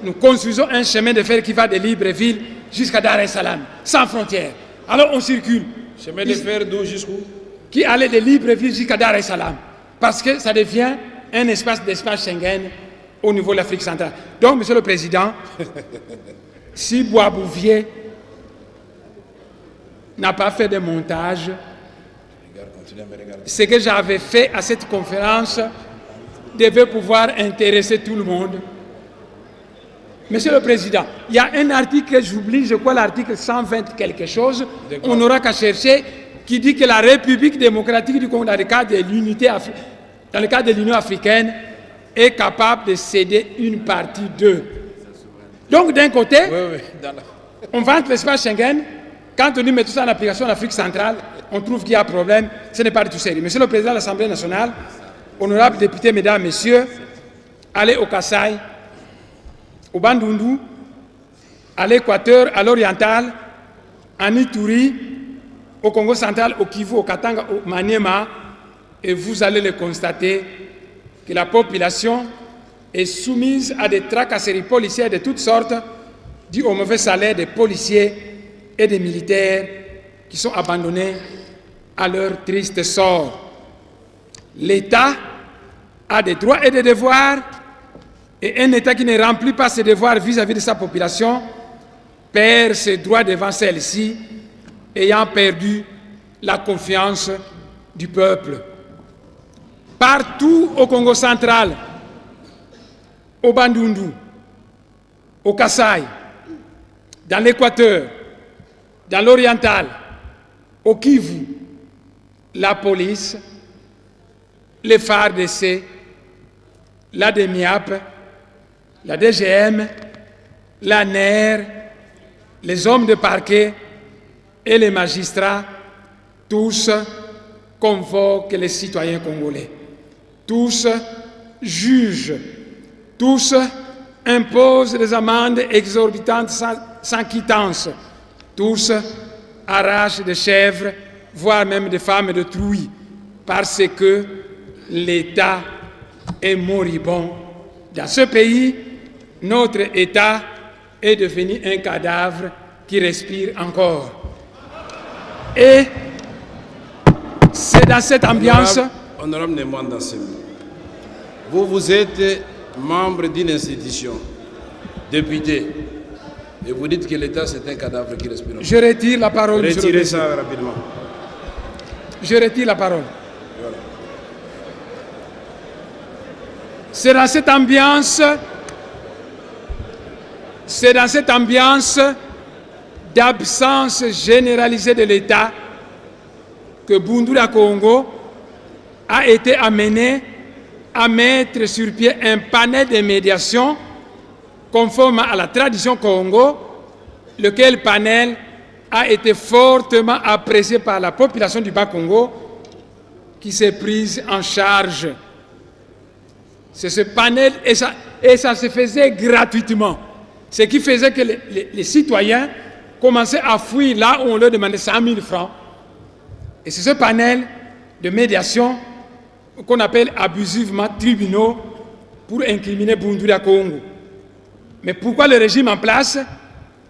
nous construisons un chemin de fer qui va de Libreville jusqu'à Dar es Salaam, sans frontières. Alors on circule. Chemin de fer d'où jusqu'où? Qui allait de Libreville jusqu'à Dar es Salaam. Parce que ça devient un d'espace Schengen au niveau de l'Afrique centrale. Donc, monsieur le président, si Boisbouvier n'a pas fait de montage, ce que j'avais fait à cette conférence devait pouvoir intéresser tout le monde. Monsieur le Président, il y a un article que j'oublie, je crois l'article 120 quelque chose, on n'aura qu'à chercher, qui dit que la République démocratique du Congo, dans le cadre de l'Union africaine, est capable de céder une partie d'eux. Donc d'un côté, on vante l'espace Schengen, quand on met tout ça en application en Afrique centrale, on trouve qu'il y a un problème, ce n'est pas du tout sérieux. Monsieur le Président de l'Assemblée nationale, honorables députés, mesdames, messieurs, allez au Kasaï, au Bandundu, à l'Équateur, à l'Oriental, en Ituri, au Congo central, au Kivu, au Katanga, au Maniema, et vous allez le constater que la population est soumise à des tracasseries policières de toutes sortes, dues au mauvais salaire des policiers et des militaires qui sont abandonnés à leur triste sort. L'État a des droits et des devoirs, et un État qui ne remplit pas ses devoirs vis-à-vis de sa population perd ses droits devant celle-ci, ayant perdu la confiance du peuple. Partout au Congo central, au Bandundu, au Kasaï, dans l'Équateur, dans l'Oriental, au Kivu, la police, les FARDC, la DEMIAP, la DGM, la NER, les hommes de parquet et les magistrats, tous convoquent les citoyens congolais. Tous jugent, tous imposent des amendes exorbitantes sans quittance, tous arrachent des chèvres, voire même des femmes de trouille, parce que l'État est moribond. Dans ce pays, notre État est devenu un cadavre qui respire encore. Et c'est dans cette ambiance... Honorable Néman Dassem, vous êtes membre d'une institution, député, et vous dites que l'État c'est un cadavre qui respire. Je retire la parole. Retirez ça rapidement. Je retire la parole. Voilà. C'est dans cette ambiance d'absence généralisée de l'État que Bundula Congo a été amené à mettre sur pied un panel de médiation conforme à la tradition Congo, lequel panel a été fortement apprécié par la population du Bas-Congo qui s'est prise en charge. C'est ce panel, et ça se faisait gratuitement. Ce qui faisait que les citoyens commençaient à fuir là où on leur demandait 100 000 francs. Et c'est ce panel de médiation qu'on appelle abusivement tribunaux pour incriminer Bundula Congo. Mais pourquoi le régime en place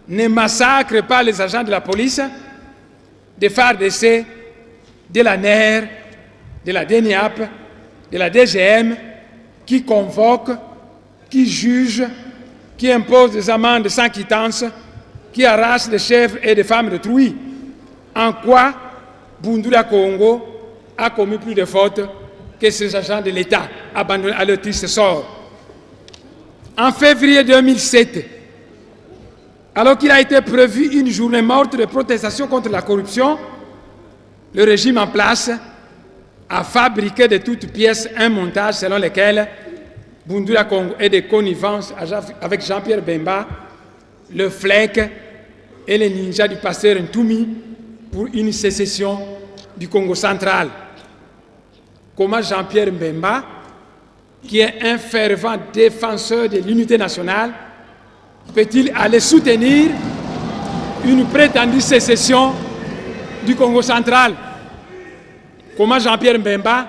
ne massacre pas les agents de la police, des FARDC, de la NER, de la DENIAP, de la DGM, qui convoquent, qui jugent, qui imposent des amendes sans quittance, qui arrachent des chèvres et des femmes de Trouy? En quoi Bundula Congo a commis plus de fautes que ces agents de l'État abandonnés à leur triste sort? En février 2007, alors qu'il a été prévu une journée morte de protestation contre la corruption, le régime en place a fabriqué de toutes pièces un montage selon lequel Bundula Congo est de connivence avec Jean-Pierre Bemba, le FLEC et les ninjas du pasteur Ntoumi pour une sécession du Congo central. Comment Jean-Pierre Bemba, qui est un fervent défenseur de l'unité nationale, peut-il aller soutenir une prétendue sécession du Congo central? Comment Jean-Pierre Bemba,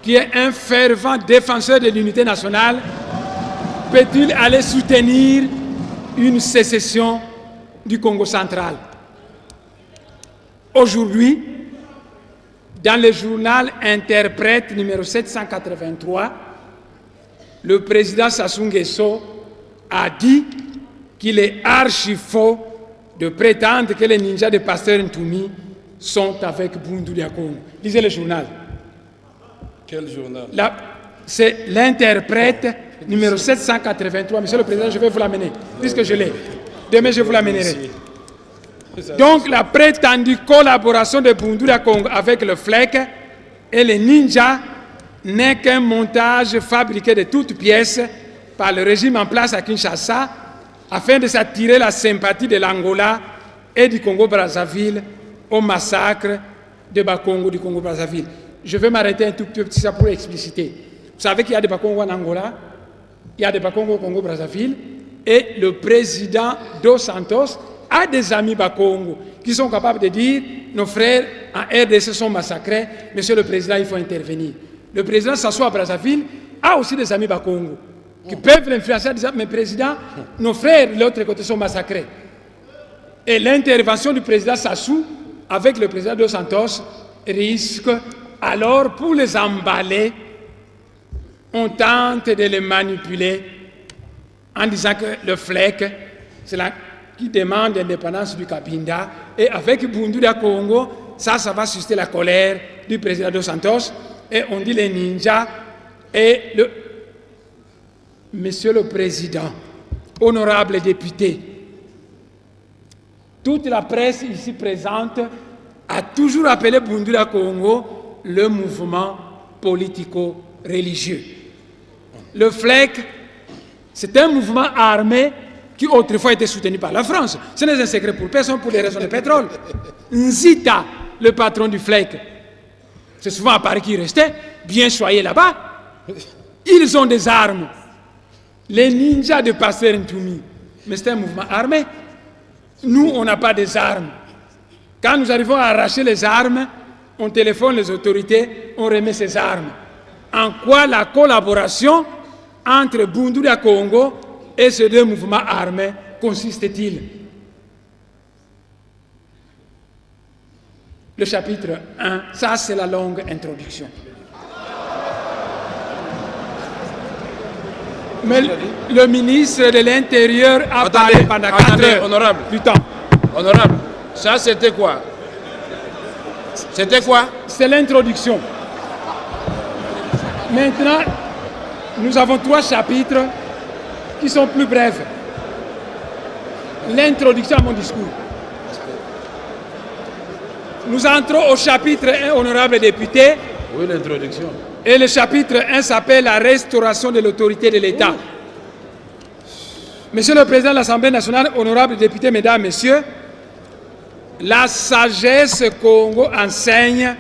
qui est un fervent défenseur de l'unité nationale, peut-il aller soutenir une sécession du Congo central? Aujourd'hui, dans le journal Interprète numéro 783, le président Sassou Nguesso a dit qu'il est archi faux de prétendre que les ninjas de Pasteur Ntoumi sont avec Bundula Congo. Lisez le journal. Quel journal? C'est l'Interprète numéro 783. Monsieur le Président, je vais vous l'amener, puisque je l'ai. Demain, je vous l'amènerai. Donc, la prétendue collaboration de Bundula Congo avec le FLEC et les ninjas n'est qu'un montage fabriqué de toutes pièces par le régime en place à Kinshasa afin de s'attirer la sympathie de l'Angola et du Congo-Brazzaville au massacre de Bakongo du Congo-Brazzaville. Je vais m'arrêter un tout petit peu pour expliciter. Vous savez qu'il y a des Bakongo en Angola, il y a des Bakongo au Congo-Brazzaville, et le président Dos Santos a des amis Bakongo qui sont capables de dire nos frères en RDC sont massacrés, monsieur le président, il faut intervenir. Le président s'assoit à Brazzaville, a aussi des amis Bakongo qui peuvent l'influencer en disant mais président, nos frères de l'autre côté sont massacrés. Et l'intervention du président Sassou avec le président Dos Santos risque alors, pour les emballer, on tente de les manipuler en disant que le FLEC, c'est là qui demande l'indépendance du Cabinda, et avec Bundula Congo, ça va susciter la colère du président Dos Santos, et on dit les ninjas, et Monsieur le Président, honorables députés, toute la presse ici présente a toujours appelé Bundula Congo le mouvement politico-religieux. Le FLEC, c'est un mouvement armé qui autrefois était soutenu par la France. Ce n'est un secret pour personne pour les raisons de pétrole. Nzita, le patron du FLEC, c'est souvent à Paris qu'il restait, bien choyé là-bas. Ils ont des armes. Les ninjas de Pasteur Ntoumi, mais c'est un mouvement armé. Nous, on n'a pas des armes. Quand nous arrivons à arracher les armes, on téléphone les autorités, on remet ces armes. En quoi la collaboration entre Bundula Congo et ces deux mouvements armés consiste-t-il? Le chapitre 1, ça c'est la longue introduction. Mais le ministre de l'Intérieur a parlé pendant 4 heures honorable. Du temps. Honorable, ça c'était quoi? C'était quoi? C'est l'introduction. Maintenant, nous avons 3 chapitres qui sont plus brefs. L'introduction à mon discours. Nous entrons au chapitre 1, honorable député. Oui, l'introduction. Et le chapitre 1 s'appelle la restauration de l'autorité de l'État. Monsieur le Président de l'Assemblée nationale, honorables députés, mesdames, messieurs, La sagesse Congo enseigne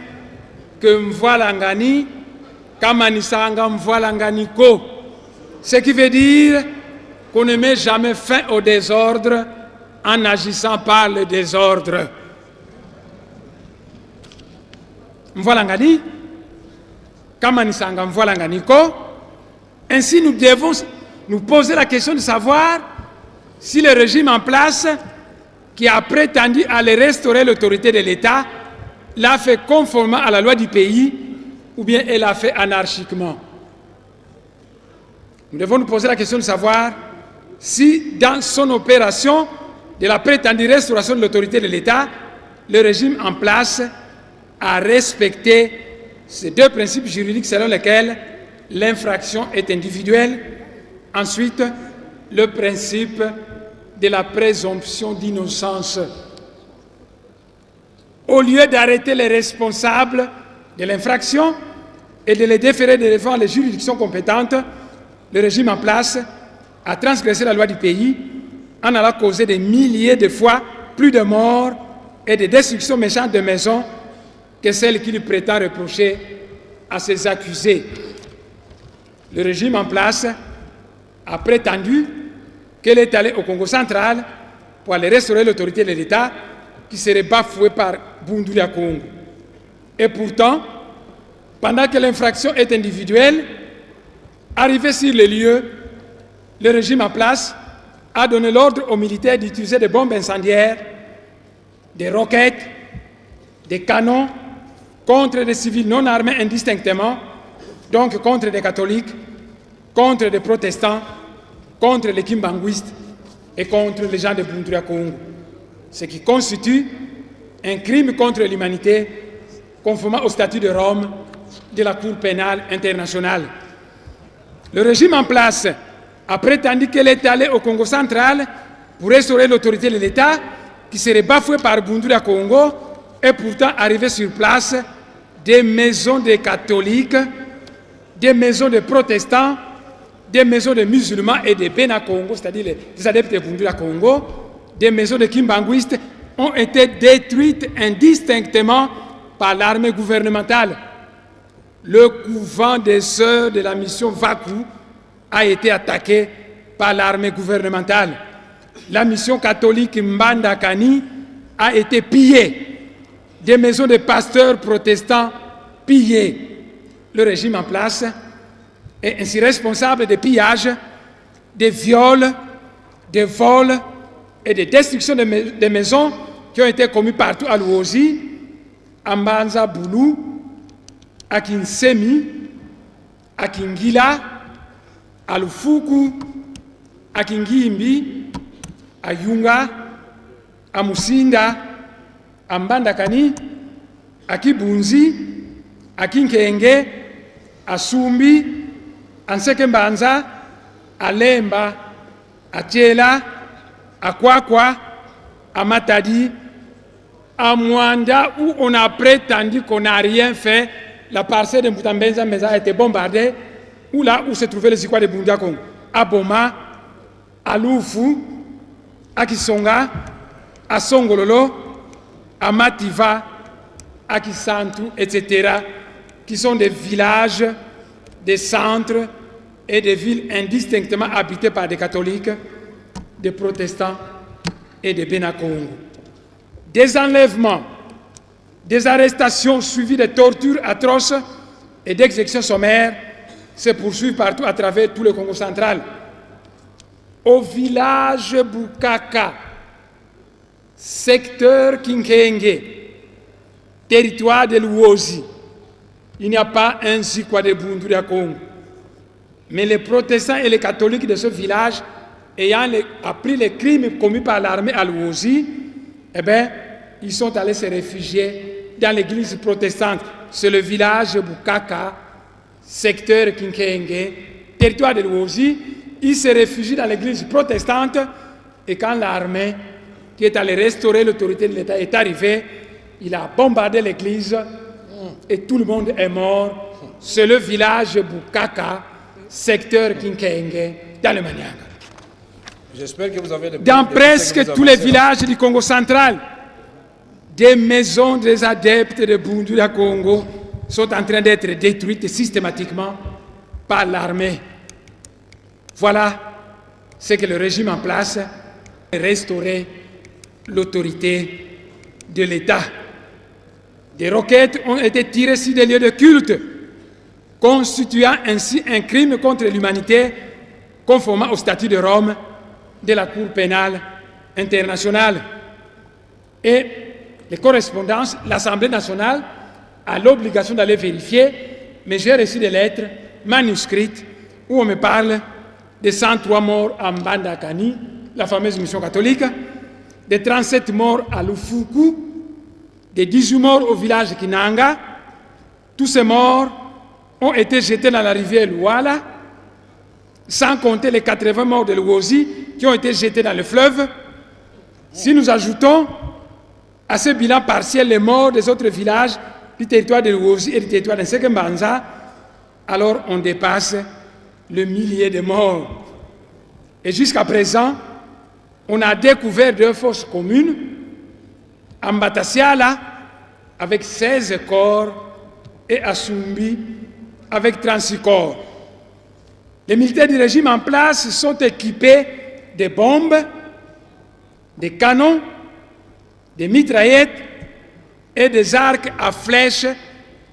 que Mvoilangani, Kamanisanga Mvoilangani Ko. Ce qui veut dire qu'on ne met jamais fin au désordre en agissant par le désordre. Mvoilangani, Kamanisanga Mvoilangani Ko. Ainsi, nous devons nous poser la question de savoir si le régime en place qui a prétendu aller restaurer l'autorité de l'État l'a fait conformément à la loi du pays ou bien elle l'a fait anarchiquement. Nous devons nous poser la question de savoir si dans son opération de la prétendue restauration de l'autorité de l'État, le régime en place a respecté ces deux principes juridiques selon lesquels l'infraction est individuelle. Ensuite, le principe de la présomption d'innocence. Au lieu d'arrêter les responsables de l'infraction et de les déférer devant les juridictions compétentes, le régime en place a transgressé la loi du pays en allant causer des milliers de fois plus de morts et de destructions méchantes de maisons que celles qu'il prétend reprocher à ses accusés. Le régime en place a prétendu qu'elle est allée au Congo central pour aller restaurer l'autorité de l'État qui serait bafouée par Bundulia Congo. Et pourtant, pendant que l'infraction est individuelle, arrivé sur les lieux, le régime en place a donné l'ordre aux militaires d'utiliser des bombes incendiaires, des roquettes, des canons contre des civils non armés indistinctement, donc contre des catholiques, contre des protestants, contre les kimbanguistes et contre les gens de Bundulia Congo, ce qui constitue un crime contre l'humanité conformément au statut de Rome de la Cour pénale internationale. Le régime en place a prétendu qu'elle est allée au Congo central pour restaurer l'autorité de l'État qui serait bafouée par Bundulia Congo et pourtant arrivé sur place des maisons de catholiques, des maisons de protestants, des maisons de musulmans et des Bena Congo, c'est-à-dire des adeptes de Bundulia Congo, des maisons de kimbanguistes ont été détruites indistinctement par l'armée gouvernementale. Le couvent des sœurs de la mission Vaku a été attaqué par l'armée gouvernementale. La mission catholique Mbandakani a été pillée. Des maisons de pasteurs protestants pillées. Le régime en place est ainsi responsable des pillages, des viols, des vols et des destructions de maisons qui ont été commis partout à Luozi, à Mbanza Boulou, à Kinsemi, à Kingila, à Lufuku, à Kingimbi, à Yunga, à Musinda, à Mbandakani, à Kibunzi, à Kinkenge, à Sumbi, à Nsekembanza, à Lemba, à Tchela, à Kwakwa, à Matadi, à Mwanda, où on a prétendu qu'on n'a rien fait. La parcelle de Mbutambenza a été bombardée, où là où se trouvaient les Ikwa de Bundulia Congo, à Boma, à Lufu, à Kisonga, à Songololo, à Mativa, à Kisantu, etc., qui sont des villages, des centres et des villes indistinctement habitées par des catholiques, des protestants et des Bena Congo. Des enlèvements, des arrestations suivies de tortures atroces et d'exécutions sommaires se poursuivent partout à travers tout le Congo central. Au village Bukaka, secteur Kinkenge, territoire de Luozi, il n'y a pas un Zikwa de Bundulia Congo. Mais les protestants et les catholiques de ce village, ayant appris les crimes commis par l'armée à Luozi, eh bien, ils sont allés se réfugier dans l'église protestante. C'est le village Bukaka, secteur Kinkenge, territoire de Luozi. Ils se réfugient dans l'église protestante et quand l'armée qui est allée restaurer l'autorité de l'État est arrivée, il a bombardé l'église et tout le monde est mort. C'est le village Bukaka, secteur Kinkenge, dans le Manianga. J'espère que vous avez Dans presque tous les villages du Congo central, des maisons des adeptes de Bundula Congo sont en train d'être détruites systématiquement par l'armée. Voilà ce que le régime en place a restauré l'autorité de l'État. Des roquettes ont été tirées sur des lieux de culte, constituant ainsi un crime contre l'humanité conformément au statut de Rome de la Cour pénale internationale. Et les correspondances, l'Assemblée nationale a l'obligation d'aller vérifier, mais j'ai reçu des lettres manuscrites où on me parle de 103 morts en Bandakani, la fameuse mission catholique, de 37 morts à Lufuku, de 18 morts au village Kinanga. Tous ces morts ont été jetés dans la rivière Luala, sans compter les 80 morts de Luozi qui ont été jetés dans le fleuve. Si nous ajoutons à ce bilan partiel les morts des autres villages du territoire de Luozi et du territoire de Sekembanza, alors on dépasse le millier de morts. Et jusqu'à présent, on a découvert 2 fosses communes, à Mbatasiala avec 16 corps et à Sumbi avec 36 corps. Les militaires du régime en place sont équipés de bombes, des canons, des mitraillettes et des arcs à flèches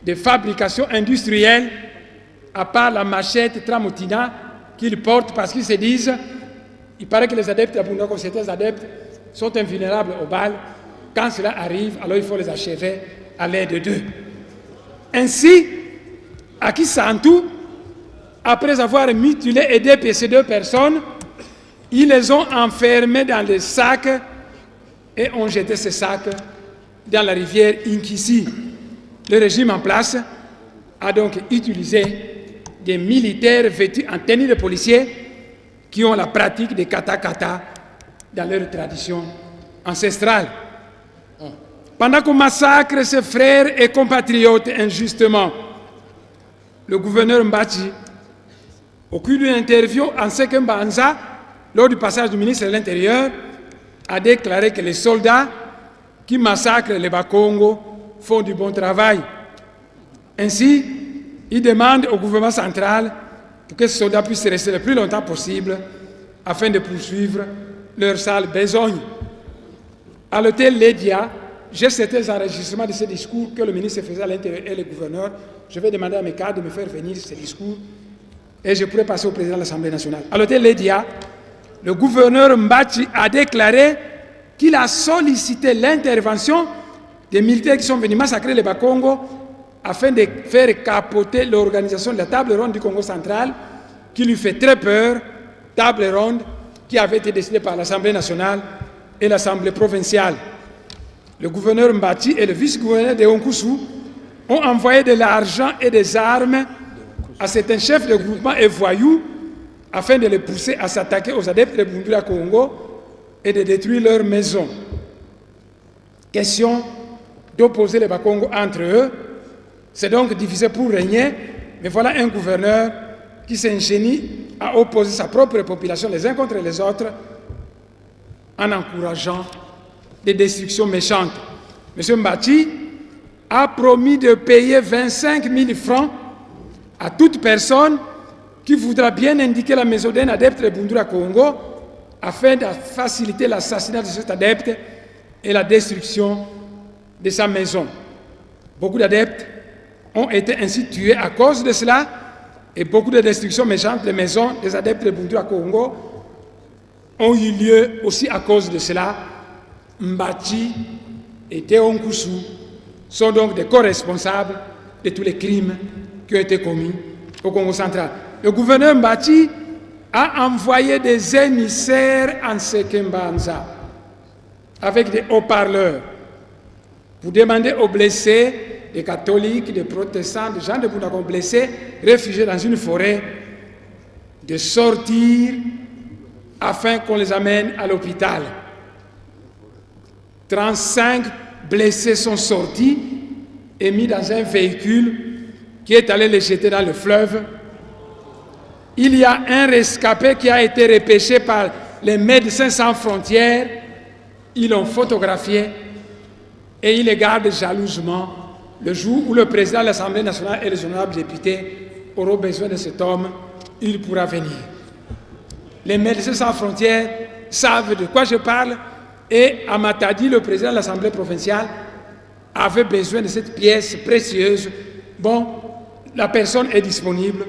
de fabrication industrielle, à part la machette Tramutina qu'ils portent parce qu'ils se disent, il paraît que les adeptes d'Abunda, comme certains adeptes, sont invulnérables aux balles. Quand cela arrive, alors il faut les achever à l'aide d'eux. Ainsi, à Kisantu, après avoir mutilé et dépecé 2 personnes, ils les ont enfermés dans des sacs et ont jeté ces sacs dans la rivière Inkisi. Le régime en place a donc utilisé des militaires vêtus en tenue de policiers qui ont la pratique des kata-kata dans leur tradition ancestrale. Pendant qu'on massacre ses frères et compatriotes injustement, le gouverneur Mbachi, au cours d'une interview en Sekembanza, lors du passage du ministre de l'Intérieur, a déclaré que les soldats qui massacrent les Bakongo font du bon travail. Ainsi, il demande au gouvernement central que ces soldats puissent rester le plus longtemps possible afin de poursuivre leur sale besogne. À l'hôtel Ledia, j'ai certains enregistrements de ces discours que le ministre faisait à l'Intérieur et le gouverneur. Je vais demander à mes cadres de me faire venir ces discours et je pourrai passer au président de l'Assemblée nationale. À l'hôtel Ledia, le gouverneur Mbachi a déclaré qu'il a sollicité l'intervention des militaires qui sont venus massacrer les Bakongo afin de faire capoter l'organisation de la table ronde du Congo central qui lui fait très peur, table ronde qui avait été décidée par l'Assemblée nationale et l'Assemblée provinciale. Le gouverneur Mbachi et le vice-gouverneur de Onkusu ont envoyé de l'argent et des armes à certains chefs de groupement et voyous afin de les pousser à s'attaquer aux adeptes de Bundula Congo et de détruire leurs maisons. Question d'opposer les Bakongo entre eux, c'est donc divisé pour régner, mais voilà un gouverneur qui s'ingénie à opposer sa propre population les uns contre les autres en encourageant des destructions méchantes. M. Mbachi a promis de payer 25 000 francs à toute personne qui voudra bien indiquer la maison d'un adepte de Bundula Congo afin de faciliter l'assassinat de cet adepte et la destruction de sa maison. Beaucoup d'adeptes ont été ainsi tués à cause de cela et beaucoup de destructions méchantes des maisons des adeptes de Bundula Congo ont eu lieu aussi à cause de cela. Mbachi et Teonkusu sont donc des co-responsables de tous les crimes qui ont été commis au Congo central. Le gouverneur Mbachi a envoyé des émissaires en Sekembanza avec des haut-parleurs pour demander aux blessés, des catholiques, des protestants, des gens de Bundula Congo blessés, réfugiés dans une forêt, de sortir afin qu'on les amène à l'hôpital. 35 blessés sont sortis et mis dans un véhicule qui est allé les jeter dans le fleuve. Il y a un rescapé qui a été repêché par les Médecins sans frontières. Ils l'ont photographié et il les garde jalousement le jour où le président de l'Assemblée nationale et les honorables députés auront besoin de cet homme, il pourra venir. Les Médecins sans frontières savent de quoi je parle et à Matadi, le président de l'Assemblée provinciale avait besoin de cette pièce précieuse. Bon, la personne est disponible,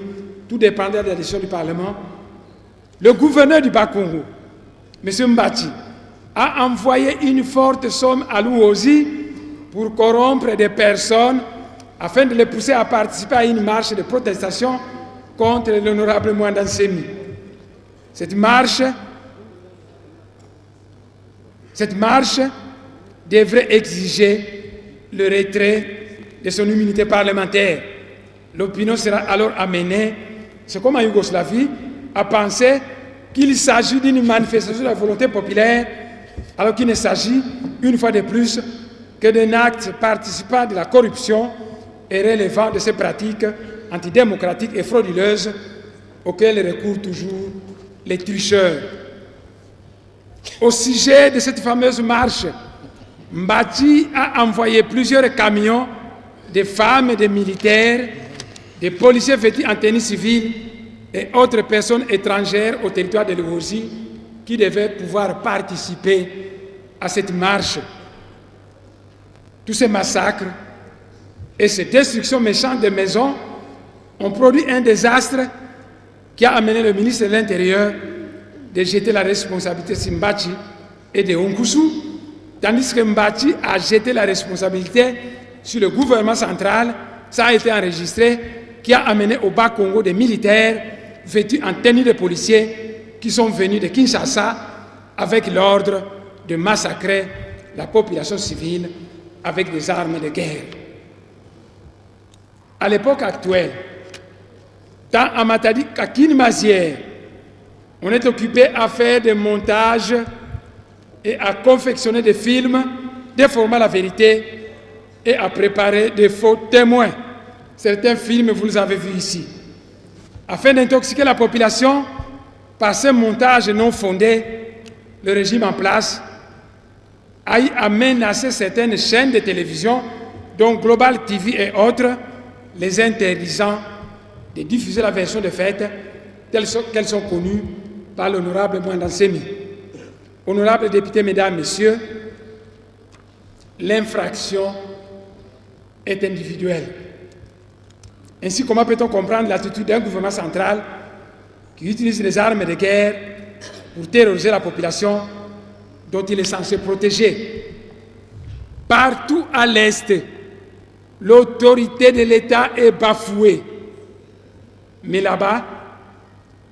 tout dépendra de la décision du Parlement. Le gouverneur du Bas-Congo, M. Mbati, a envoyé une forte somme à Louosi pour corrompre des personnes afin de les pousser à participer à une marche de protestation contre l'honorable Mwanda Nsemi. Cette marche devrait exiger le retrait de son immunité parlementaire. L'opinion sera alors amenée, c'est comme en Yougoslavie, à penser qu'il s'agit d'une manifestation de la volonté populaire, alors qu'il ne s'agit, une fois de plus, que d'un acte participant de la corruption et relevant de ces pratiques antidémocratiques et frauduleuses auxquelles recourent toujours les tricheurs. Au sujet de cette fameuse marche, Mbati a envoyé plusieurs camions de femmes et de militaires, des policiers vêtus en tenue civile et autres personnes étrangères au territoire de Louosi qui devaient pouvoir participer à cette marche. Tous ces massacres et ces destructions méchantes de maisons ont produit un désastre qui a amené le ministre de l'Intérieur de jeter la responsabilité sur Mbati et de Onkusu, tandis que Mbati a jeté la responsabilité sur le gouvernement central. Ça a été enregistré, qui a amené au Bas-Congo des militaires vêtus en tenue de policiers qui sont venus de Kinshasa avec l'ordre de massacrer la population civile avec des armes de guerre. À l'époque actuelle, tant à Matadi qu'à Kinmazière, on est occupé à faire des montages et à confectionner des films, déformant la vérité et à préparer des faux témoins. Certains films, vous les avez vus ici. Afin d'intoxiquer la population par ces montages non fondés, le régime en place a menacé certaines chaînes de télévision, dont Global TV et autres, les interdisant de diffuser la version de fait qu'elles sont connues par l'honorable Mwanda Nsemi. Honorables députés, mesdames, messieurs, l'infraction est individuelle. Ainsi, comment peut-on comprendre l'attitude d'un gouvernement central qui utilise les armes de guerre pour terroriser la population dont il est censé protéger? Partout à l'Est, l'autorité de l'État est bafouée. Mais là-bas,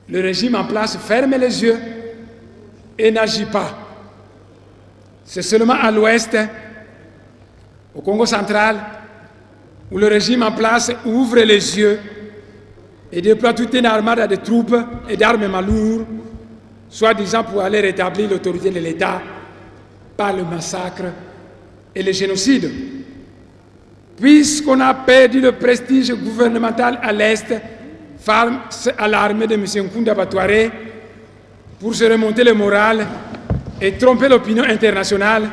le régime en place ferme les yeux et n'agit pas. C'est seulement à l'Ouest, au Congo central, où le régime en place ouvre les yeux et déploie toute une armada de troupes et d'armements lourds, soi-disant pour aller rétablir l'autorité de l'État par le massacre et le génocide. Puisqu'on a perdu le prestige gouvernemental à l'Est, face à l'armée de M. Nkunda Batouaré, pour se remonter le moral et tromper l'opinion internationale,